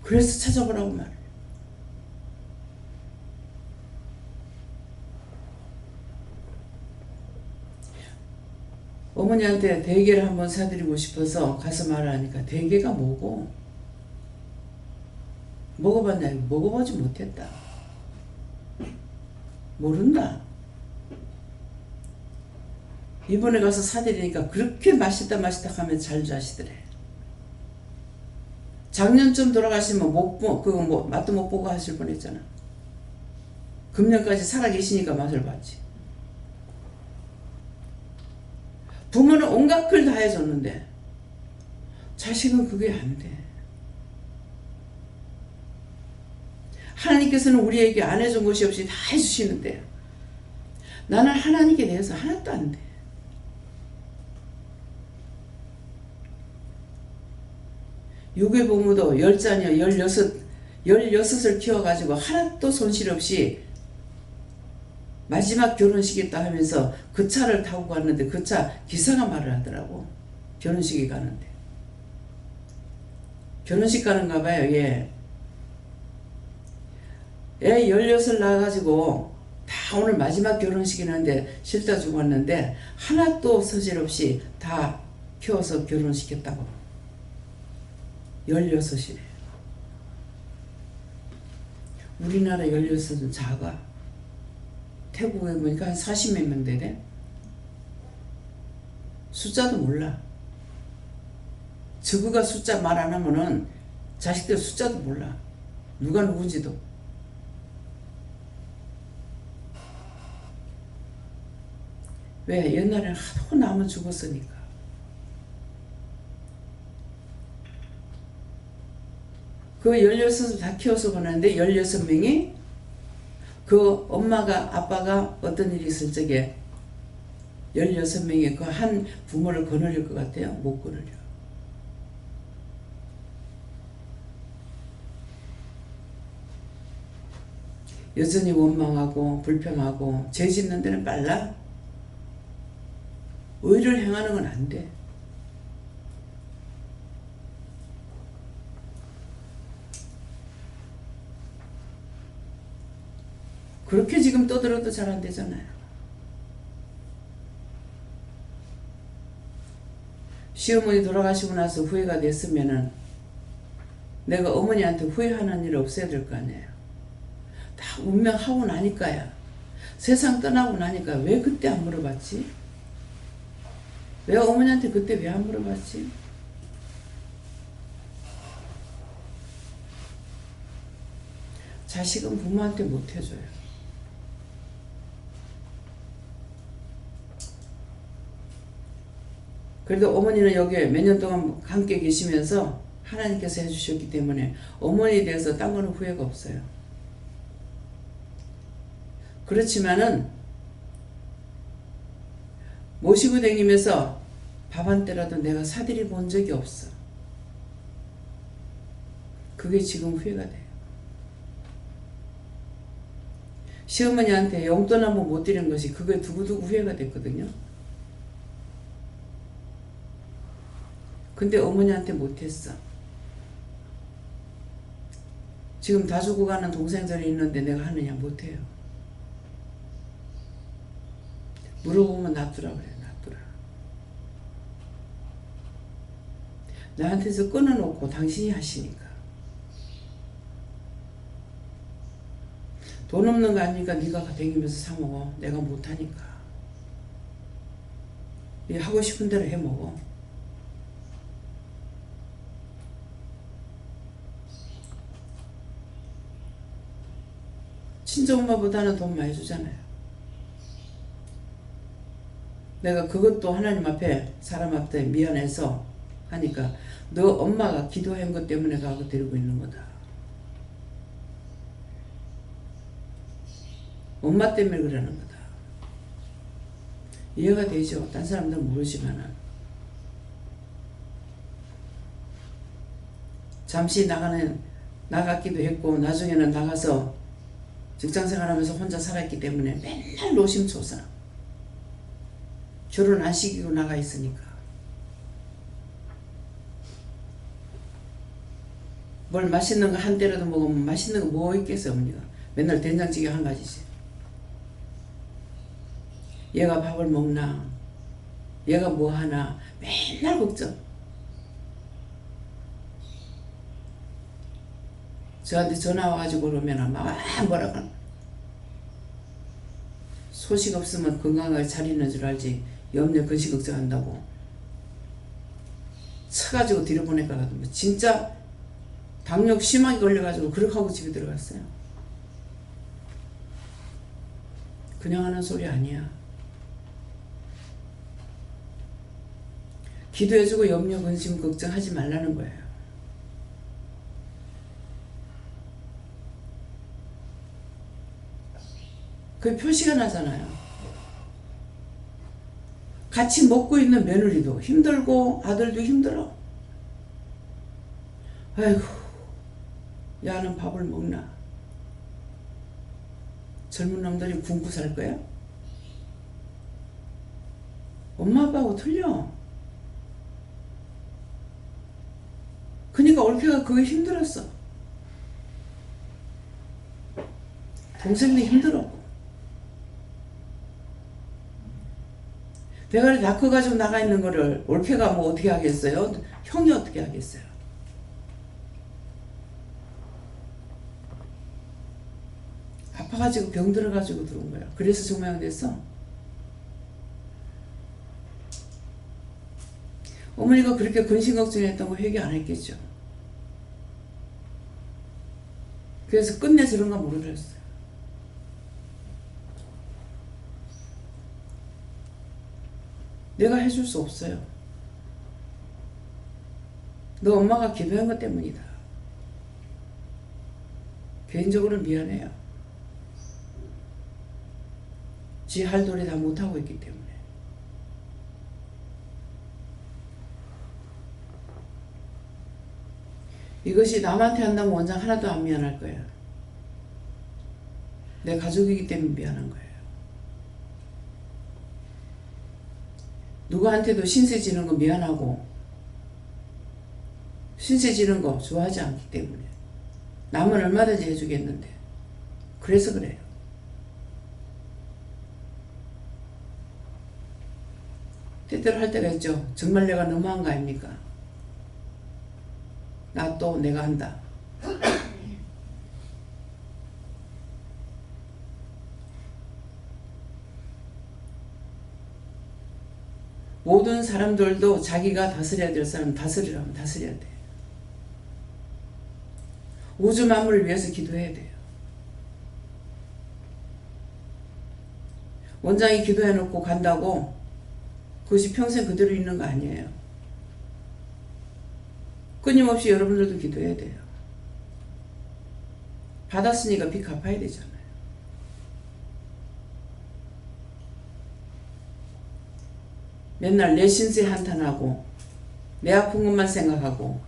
그래서 찾아보라고 말해. 어머니한테 대게를 한번 사드리고 싶어서 가서 말하니까 대게가 뭐고? 먹어봤냐? 먹어보지 못했다. 모른다. 이번에 가서 사드리니까 그렇게 맛있다 하면 잘 자시더래. 작년쯤 돌아가시면 맛도 못 보고 하실 뻔했잖아. 금년까지 살아계시니까 맛을 봤지. 부모는 온갖 걸 다 해줬는데 자식은 그게 안 돼. 하나님께서는 우리에게 안 해준 것이 없이 다 해주시는데 나는 하나님께 대해서 하나도 안 돼. 유괴부모도 10자녀 16을 키워가지고 하나도 손실 없이 마지막 결혼식 있다 하면서 그 차를 타고 갔는데 그 차 기사가 말을 하더라고. 결혼식에 가는데. 결혼식 가는가 봐요. 예. 애 16 낳아가지고 다 오늘 마지막 결혼식이는데 실다 주고 왔는데 하나도 서질 없이 다 키워서 결혼시켰다고. 16이래. 우리나라 16은 작아. 태국에 보니까 한 40몇 명 되대. 숫자도 몰라. 저그가 숫자 말 안 하면은 자식들 숫자도 몰라. 누가 누군지도. 왜? 옛날에는 하도 남은 죽었으니까. 그 16을 다 키워서 보냈는데 16명이 그 엄마가 아빠가 어떤 일이 있을 적에 16명의 그 한 부모를 거느릴 것 같아요? 못 거느려. 여전히 원망하고 불평하고 죄 짓는 데는 빨라. 의를 행하는 건 안 돼. 그렇게 지금 떠들어도 잘 안 되잖아요. 시어머니 돌아가시고 나서 후회가 됐으면은 내가 어머니한테 후회하는 일 없어야 될 거 아니에요. 다 운명하고 나니까야. 세상 떠나고 나니까 왜 그때 안 물어봤지? 왜 어머니한테 그때 왜 안 물어봤지? 자식은 부모한테 못 해줘요. 그래도 어머니는 여기에 몇 년 동안 함께 계시면서 하나님께서 해주셨기 때문에 어머니에 대해서 딴 거는 후회가 없어요. 그렇지만은 모시고 다니면서 밥 한 때라도 내가 사들이 본 적이 없어. 그게 지금 후회가 돼요. 시어머니한테 용돈 한번 못 드리는 것이 그게 두고두고 후회가 됐거든요. 근데 어머니한테 못했어. 지금 다 죽어가는 동생들이 있는데 내가 하느냐? 못해요. 물어보면 놔두라 그래. 놔두라. 나한테서 끊어놓고 당신이 하시니까. 돈 없는 거 아니니까 네가 다니면서 사 먹어. 내가 못하니까. 네 하고 싶은 대로 해 먹어. 친정엄마보다는 돈 많이 주잖아요. 내가 그것도 하나님 앞에 사람 앞에 미안해서 하니까 너 엄마가 기도한 것 때문에 가고 데리고 있는 거다. 엄마 때문에 그러는 거다. 이해가 되죠? 딴 사람들은 모르지만은. 잠시 나갔기도 했고 나중에는 나가서 직장생활하면서 혼자 살았기 때문에 맨날 노심초사. 결혼 안 시키고 나가 있으니까. 뭘 맛있는 거 한 때라도 먹으면 맛있는 거 뭐 있겠어 어머니가. 맨날 된장찌개 한 가지지. 얘가 밥을 먹나, 얘가 뭐 하나 맨날 걱정. 저한테 전화 와가지고 그러면 막 뭐라고 소식 없으면 건강하게 잘 있는 줄 알지 염려 근심 걱정한다고 쳐가지고 뒤로 보낼까 하더니 진짜 당뇨 심하게 걸려가지고 그렇게 하고 집에 들어갔어요. 그냥 하는 소리 아니야. 기도해주고 염려 근심 걱정하지 말라는 거예요. 그게 표시가 나잖아요. 같이 먹고 있는 며느리도 힘들고 아들도 힘들어. 아이고, 야는 밥을 먹나? 젊은 놈들이 굶고 살 거야? 엄마 아빠하고 틀려. 그러니까 올케가 그게 힘들었어. 동생도 힘들었고. 대가리 다 커가지고 나가 있는 거를 올케가 뭐 어떻게 하겠어요? 형이 어떻게 하겠어요? 아파가지고 병 들어가지고 들어온 거야. 그래서 증명됐어. 어머니가 그렇게 근심 걱정했다고 회개 안 했겠죠. 그래서 끝내 저런가 모르겠어요. 내가 해줄 수 없어요. 너 엄마가 기도한 것 때문이다. 개인적으로 미안해요. 지 할 도리 다 못하고 있기 때문에. 이것이 남한테 한다면 원장 하나도 안 미안할 거예요. 내 가족이기 때문에 미안한 거예요. 누구한테도 신세 지는 거 미안하고 신세 지는 거 좋아하지 않기 때문에 남은 얼마든지 해주겠는데 그래서 그래요. 때때로 할 때가 있죠. 정말 내가 너무한 거 아닙니까? 나 또 내가 한다. 모든 사람들도 자기가 다스려야 될 사람 다스리라면 다스려야 돼. 우주 만물을 위해서 기도해야 돼요. 원장이 기도해놓고 간다고 그것이 평생 그대로 있는 거 아니에요. 끊임없이 여러분들도 기도해야 돼요. 받았으니까 빚 갚아야 되잖아요. 맨날 내 신세 한탄하고 내 아픈 것만 생각하고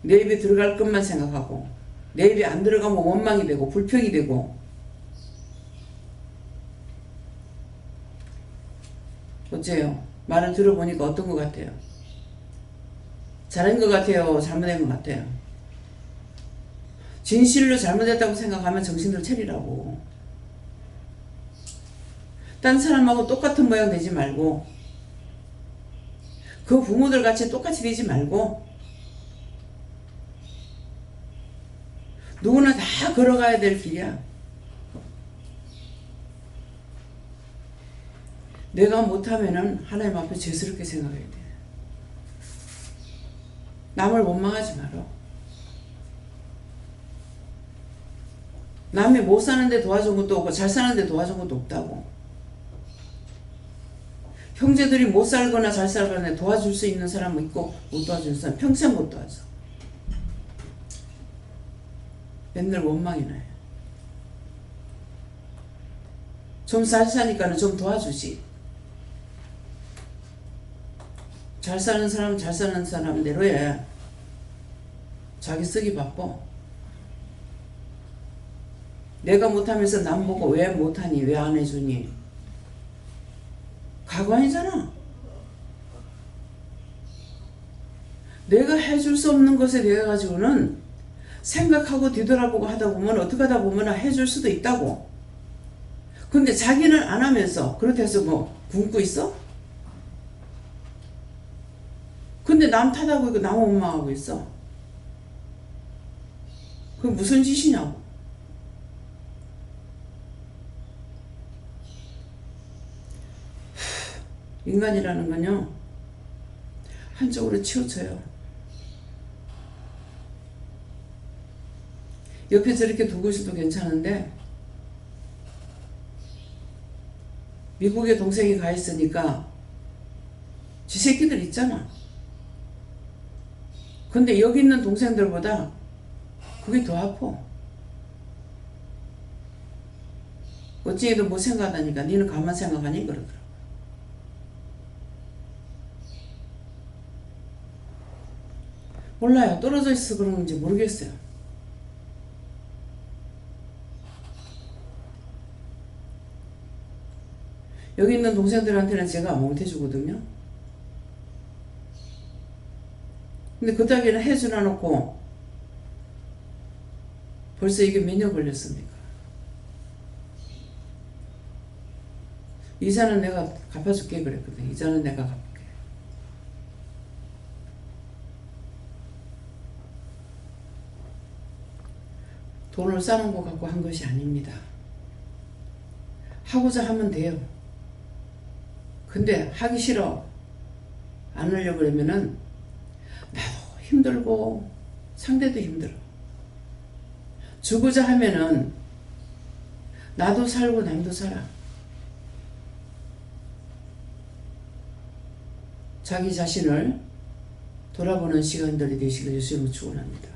내 입에 들어갈 것만 생각하고 내 입에 안 들어가면 원망이 되고 불평이 되고 어째요? 말을 들어보니까 어떤 것 같아요? 잘한 것 같아요? 잘못된 것 같아요? 진실로 잘못했다고 생각하면 정신을 차리라고. 딴 사람하고 똑같은 모양 되지 말고 그 부모들 같이 똑같이 되지 말고 누구나 다 걸어가야 될 길이야. 내가 못하면은 하나님 앞에 죄스럽게 생각해야 돼. 남을 원망하지 마라. 남이 못 사는데 도와준 것도 없고 잘 사는데 도와준 것도 없다고. 형제들이 못 살거나 잘 살거나 도와줄 수 있는 사람은 있고 못 도와주는 사람 평생 못 도와줘. 맨날 원망이나 해. 좀 잘 사니까는 좀 도와주지. 잘 사는 사람은 잘 사는 사람대로 해. 자기 쓰기 바빠. 내가 못하면서 남 보고 왜 못하니? 왜 안 해주니? 가관이잖아. 내가 해줄 수 없는 것에 대해 가지고는 생각하고 뒤돌아보고 하다 보면 어떻게 하다 보면 해줄 수도 있다고. 근데 자기는 안 하면서 그렇게 해서 뭐 굶고 있어? 근데 남 탓하고 있고 남 원망하고 있어. 그게 무슨 짓이냐고. 인간이라는 건요, 한쪽으로 치우쳐요. 옆에 저렇게 두고 있어도 괜찮은데 미국에 동생이 가 있으니까 지 새끼들 있잖아. 근데 여기 있는 동생들보다 그게 더 아파. 어찌해도 못 생각하다니까 니는 가만 생각하니 그러더라. 몰라요. 떨어져 있어서 그런 건지 모르겠어요. 여기 있는 동생들한테는 제가 아무것도 해주거든요. 근데 그 따위는 해주나 놓고 벌써 이게 몇 년 걸렸습니까? 이자는 내가 갚아줄게 그랬거든. 이자는 내가 갚을게. 돈을 쌓는 거 갖고 한 것이 아닙니다. 하고자 하면 돼요. 근데 하기 싫어. 안 하려고 그러면은 나도 힘들고 상대도 힘들어. 주고자 하면은 나도 살고 남도 살아. 자기 자신을 돌아보는 시간들이 되시길 주님으로 축원합니다.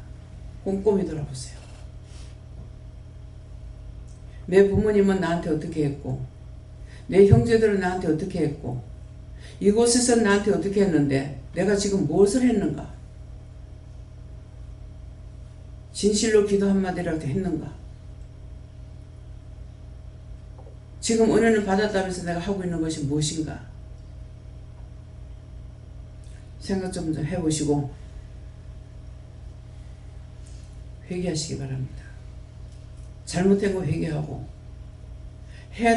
꼼꼼히 돌아보세요. 내 부모님은 나한테 어떻게 했고, 내 형제들은 나한테 어떻게 했고, 이곳에서 나한테 어떻게 했는데 내가 지금 무엇을 했는가? 진실로 기도 한마디라도 했는가? 지금 은혜를 받았다면서 내가 하고 있는 것이 무엇인가? 생각 좀 해보시고 회개하시기 바랍니다. 잘못된 거 회개하고 해야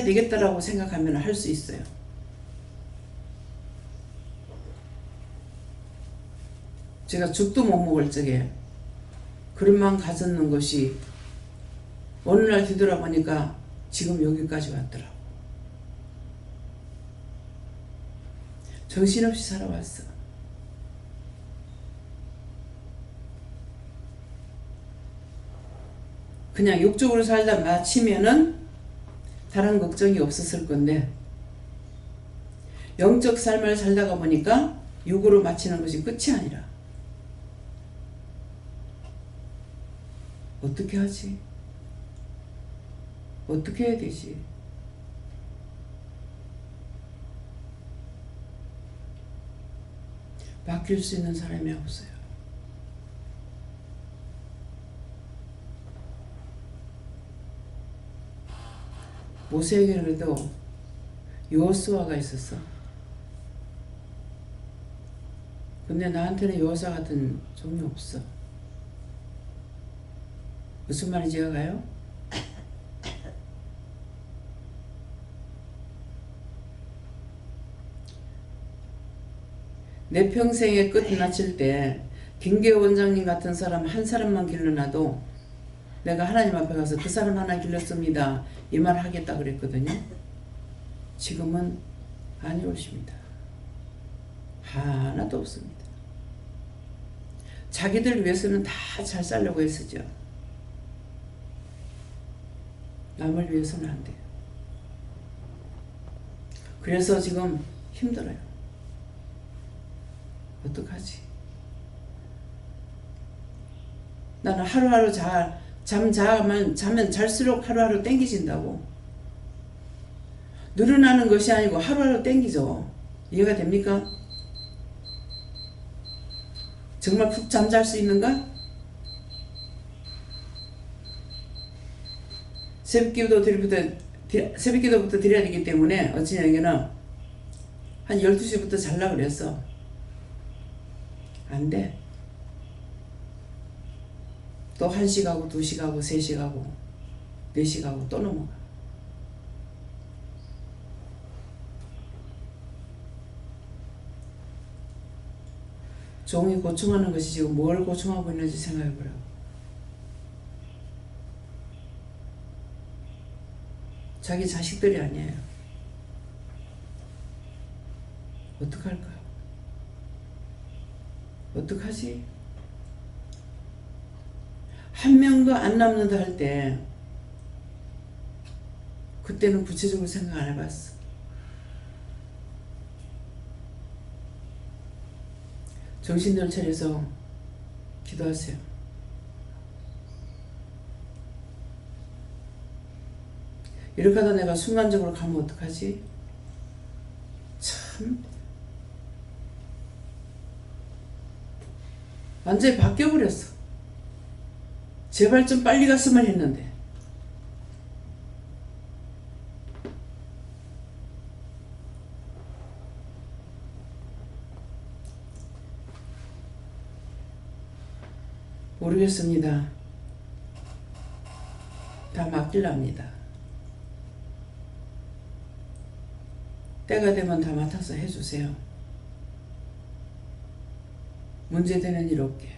되겠다라고 생각하면 할 수 있어요. 제가 죽도 못 먹을 적에 그런 마음 가졌는 것이 어느 날 뒤돌아보니까 지금 여기까지 왔더라고. 정신없이 살아왔어. 그냥 육적으로 살다 마치면은 다른 걱정이 없었을 건데 영적 삶을 살다가 보니까 육으로 마치는 것이 끝이 아니라 어떻게 하지? 어떻게 해야 되지? 바뀔 수 있는 사람이 없어요. 모세에게는 그래도 여호수아가 있었어. 근데 나한테는 여호수아 같은 종이 없어. 무슨 말인지 이해가요? 내 평생의 끝 마칠 때 김계호 원장님 같은 사람 한 사람만 길러놔도 내가 하나님 앞에 가서 그 사람 하나 길렀습니다. 이 말 하겠다 그랬거든요. 지금은 아니 오십니다. 하나도 없습니다. 자기들 위해서는 다 잘 살려고 했었죠. 남을 위해서는 안 돼요. 그래서 지금 힘들어요. 어떡하지? 나는 하루하루 자면 잘수록 하루하루 땡기진다고. 늘어나는 것이 아니고 하루하루 땡기죠. 이해가 됩니까? 정말 푹 잠잘 수 있는가? 새벽기도부터 드려야 되기 때문에 어찌냐면은 한 12시부터 잘라 그랬어. 안 돼. 또 1시 가고 2시 가고 3시 가고 4시 가고 또 넘어가. 종이 고충하는 것이 지금 뭘 고충하고 있는지 생각해보라고. 자기 자식들이 아니에요. 어떡할까? 어떡하지? 한 명도 안 남는다 할 때 그때는 구체적으로 생각 안 해봤어. 정신을 차려서 기도하세요. 이렇게 하다 내가 순간적으로 가면 어떡하지? 참 완전히 바뀌어버렸어. 제발 좀 빨리 갔으면 했는데. 모르겠습니다. 다 맡길랍니다. 때가 되면 다 맡아서 해주세요. 문제되는 일 없게.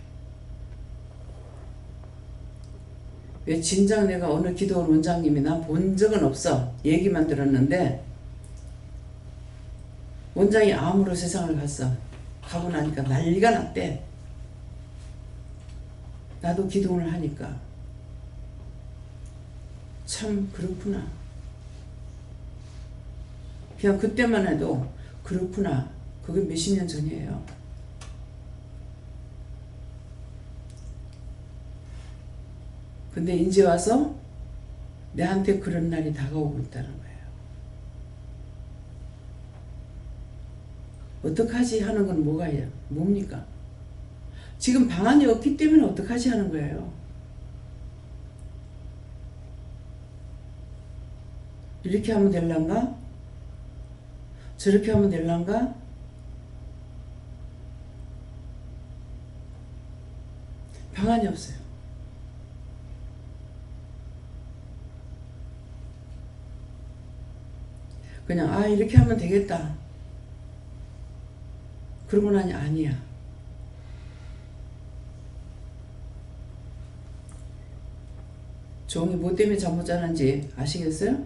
왜 진작 내가 어느 기도원 원장님이 나 본 적은 없어. 얘기만 들었는데 원장이 암으로 세상을 갔어. 가고 나니까 난리가 났대. 나도 기도원을 하니까 참 그렇구나. 그냥 그때만 해도 그렇구나. 그게 몇십 년 전이에요. 근데 이제 와서 내한테 그런 날이 다가오고 있다는 거예요. 어떡하지 하는 건 뭐가요? 뭡니까? 지금 방안이 없기 때문에 어떡하지 하는 거예요. 이렇게 하면 될란가? 저렇게 하면 될란가? 방안이 없어요. 그냥 이렇게 하면 되겠다. 그러고 나니 아니야. 종이 뭐 때문에 잠 못 자는지 아시겠어요?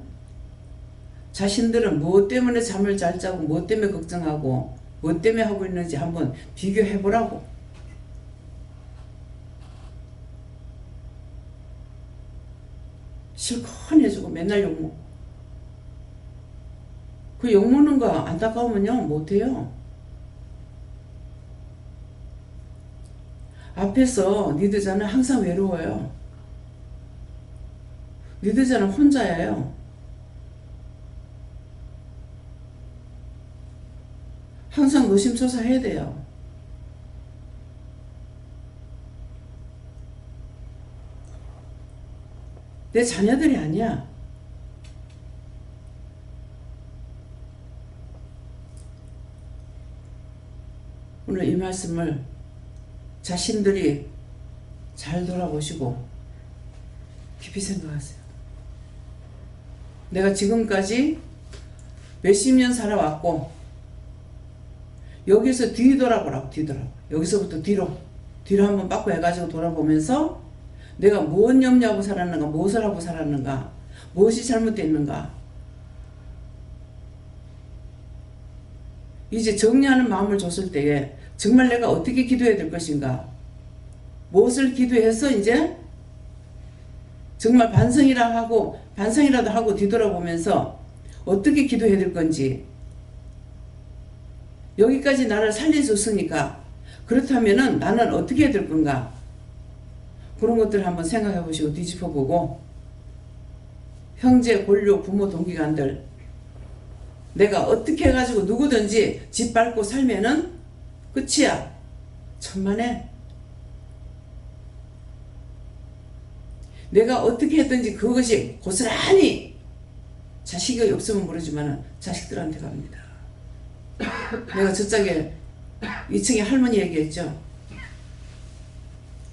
자신들은 무엇 때문에 잠을 잘 자고 무엇 때문에 걱정하고 무엇 때문에 하고 있는지 한번 비교해 보라고. 실컷 해주고 맨날 욕먹고. 그 욕먹는 거 안타까우면요 못해요. 앞에서 니들 자는 항상 외로워요. 니들 자는 혼자예요. 항상 노심초사해야 돼요. 내 자녀들이 아니야. 오늘 이 말씀을 자신들이 잘 돌아보시고 깊이 생각하세요. 내가 지금까지 몇십 년 살아왔고 여기서 뒤돌아보라고. 여기서부터 뒤로 한번 빠꾸 해가지고 돌아보면서 내가 무엇 염려하고 살았는가, 무엇을 하고 살았는가, 무엇이 잘못됐는가. 이제 정리하는 마음을 줬을 때에 정말 내가 어떻게 기도해야 될 것인가, 무엇을 기도해서 이제 정말 반성이라도 하고 뒤돌아보면서 어떻게 기도해야 될 건지. 여기까지 나를 살려줬으니까 그렇다면은 나는 어떻게 해야 될 건가, 그런 것들을 한번 생각해 보시고 뒤집어 보고, 형제, 본류, 부모, 동기간들 내가 어떻게 해가지고 누구든지 짓밟고 살면은 끝이야. 천만에. 내가 어떻게 했든지 그것이 고스란히 자식이 없으면 모르지만 자식들한테 갑니다. 내가 저짝에 2층에 할머니 얘기했죠.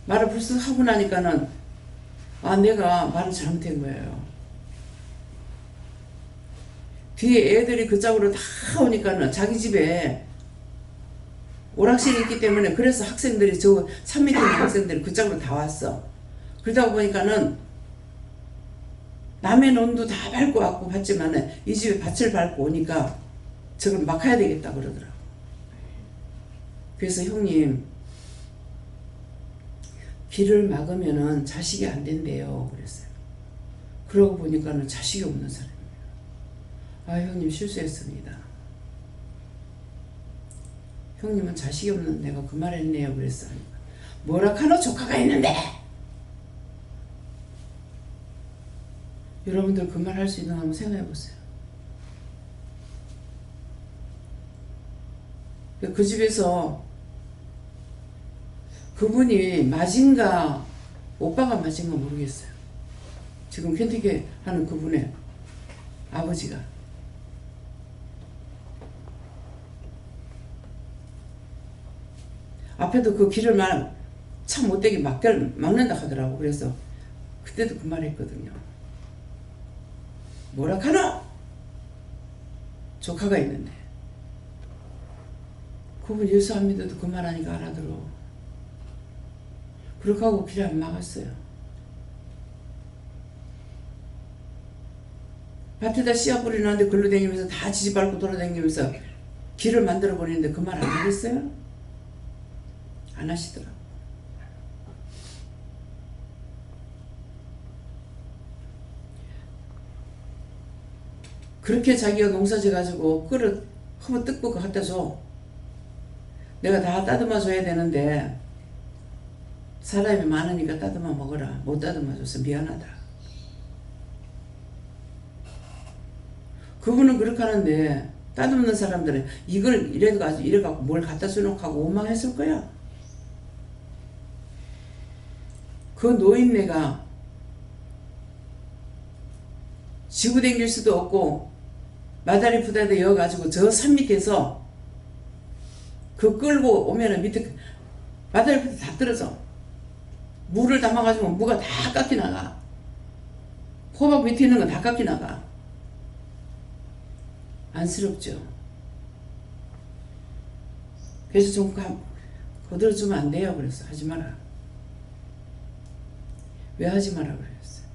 말을 불쑥 하고 나니까는 내가 말을 잘못한 거예요. 뒤에 애들이 그 짝으로 다 오니까는 자기 집에 오락실이 있기 때문에 그래서 학생들이 저 산 밑에 있는 학생들이 그 짝으로 다 왔어. 그러다 보니까는 남의 논도 다 밟고 왔고 봤지만은 이 집에 밭을 밟고 오니까 저걸 막아야 되겠다 그러더라고. 그래서 형님 길을 막으면은 자식이 안 된대요 그랬어요. 그러고 보니까는 자식이 없는 사람이에요. 형님 실수했습니다. 형님은 자식이 없는 내가 그 말 했네요 그랬어요. 뭐라 카노 조카가 있는데. 여러분들 그 말 할 수 있는 거 한번 생각해 보세요. 그 집에서 그분이 맞은가 오빠가 맞은가 모르겠어요. 지금 kentucky 하는 그분의 아버지가 앞에도 그 길을 참 못되게 막는다 하더라고. 그래서 그때도 그 말 했거든요. 뭐라 카노? 조카가 있는데. 그분 예수 안 믿어도 그 말 하니까 알아들어. 그렇게 하고 길을 안 막았어요. 밭에다 씨앗 뿌리는데 글로 다니면서 다 지지 밟고 돌아다니면서 길을 만들어 버리는데 그 말 안 하겠어요? 안 하시더라고. 그렇게 자기가 농사지 가지고 그릇 허브 뜯고 갖다 줘. 내가 다 따듬어 줘야 되는데 사람이 많으니까 따듬어 먹어라. 못 따듬어 줘서 미안하다. 그분은 그렇게 하는데 따듬는 사람들은 이걸 이래갖고 뭘 갖다 주놓고 하고 원망했을 거야. 그 노인네가 지고 댕길 수도 없고 마다리 부다다 이어가지고 저 산 밑에서 그 끌고 오면은 밑에 마다리 부다 다 떨어져. 물을 담아가지고 무가 다 깎이 나가. 호박 밑에 있는 건 다 깎이 나가. 안쓰럽죠. 그래서 좀 거들어주면 안 돼요. 그래서 하지 마라. 왜 하지 마라 그랬어요.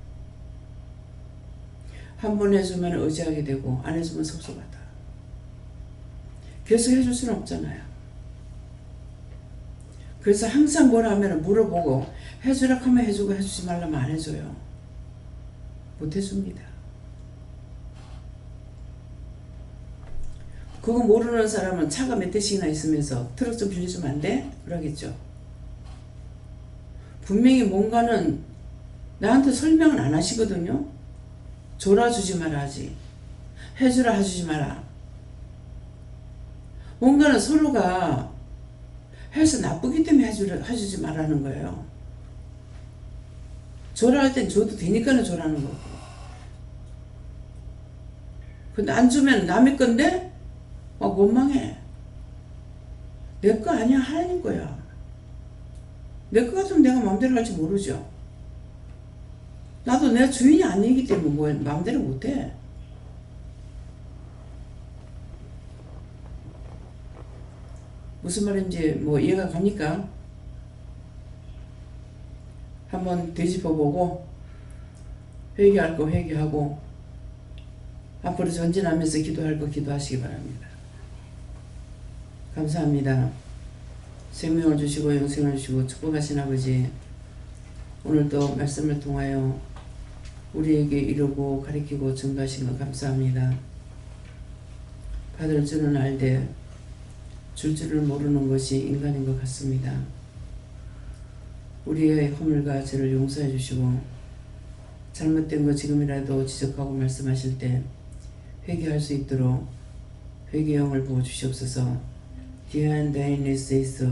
한 번 해주면 의지하게 되고 안 해주면 섭섭하다. 계속 해줄 수는 없잖아요. 그래서 항상 뭘 하면 물어보고 해주라 하면 해주고 해주지 말라면 안 해줘요. 못 해줍니다. 그거 모르는 사람은 차가 몇 대씩이나 있으면서 트럭 좀 빌려주면 안 돼? 그러겠죠. 분명히 뭔가는 나한테 설명은 안 하시거든요. 줘라 주지 마라 하지. 해주라 해주지 마라. 뭔가는 서로가 해서 나쁘기 때문에 해주지 말라는 거예요. 줘라 할 땐 줘도 되니까는 줘라는 거고. 근데 안 주면 남의 건데 막 원망해. 내 거 아니야. 하나님 거야. 내 거 같으면 내가 마음대로 할지 모르죠. 나도 내 주인이 아니기 때문에 뭐 마음대로 못해. 무슨 말인지 뭐 이해가 갑니까? 한번 되짚어보고 회개할 거 회개하고 앞으로 전진하면서 기도할 거 기도하시기 바랍니다. 감사합니다. 생명을 주시고 영생을 주시고 축복하신 아버지, 오늘도 말씀을 통하여 우리에게 이루고 가르치고 증거하신 것 감사합니다. 받을 줄은 알되 줄 줄을 모르는 것이 인간인 것 같습니다. 우리의 허물과 죄를 용서해 주시고 잘못된 거 지금이라도 지적하고 말씀하실 때 회개할 수 있도록 회개형을 부어 주시옵소서. Behind thynes is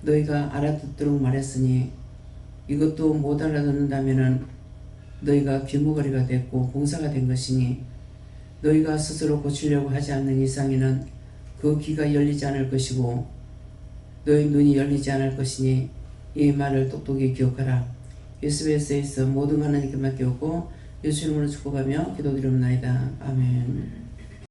너희가 알아듣도록 말했으니 이것도 못 알아듣는다면은 너희가 귀머거리가 됐고 봉사가 된 것이니 너희가 스스로 고치려고 하지 않는 이상에는 그 귀가 열리지 않을 것이고 너희 눈이 열리지 않을 것이니 이 말을 똑똑히 기억하라. 예수에서 모든 하나님께 맡겼고 예수님으로 축복하며 기도드립나이다. 아멘.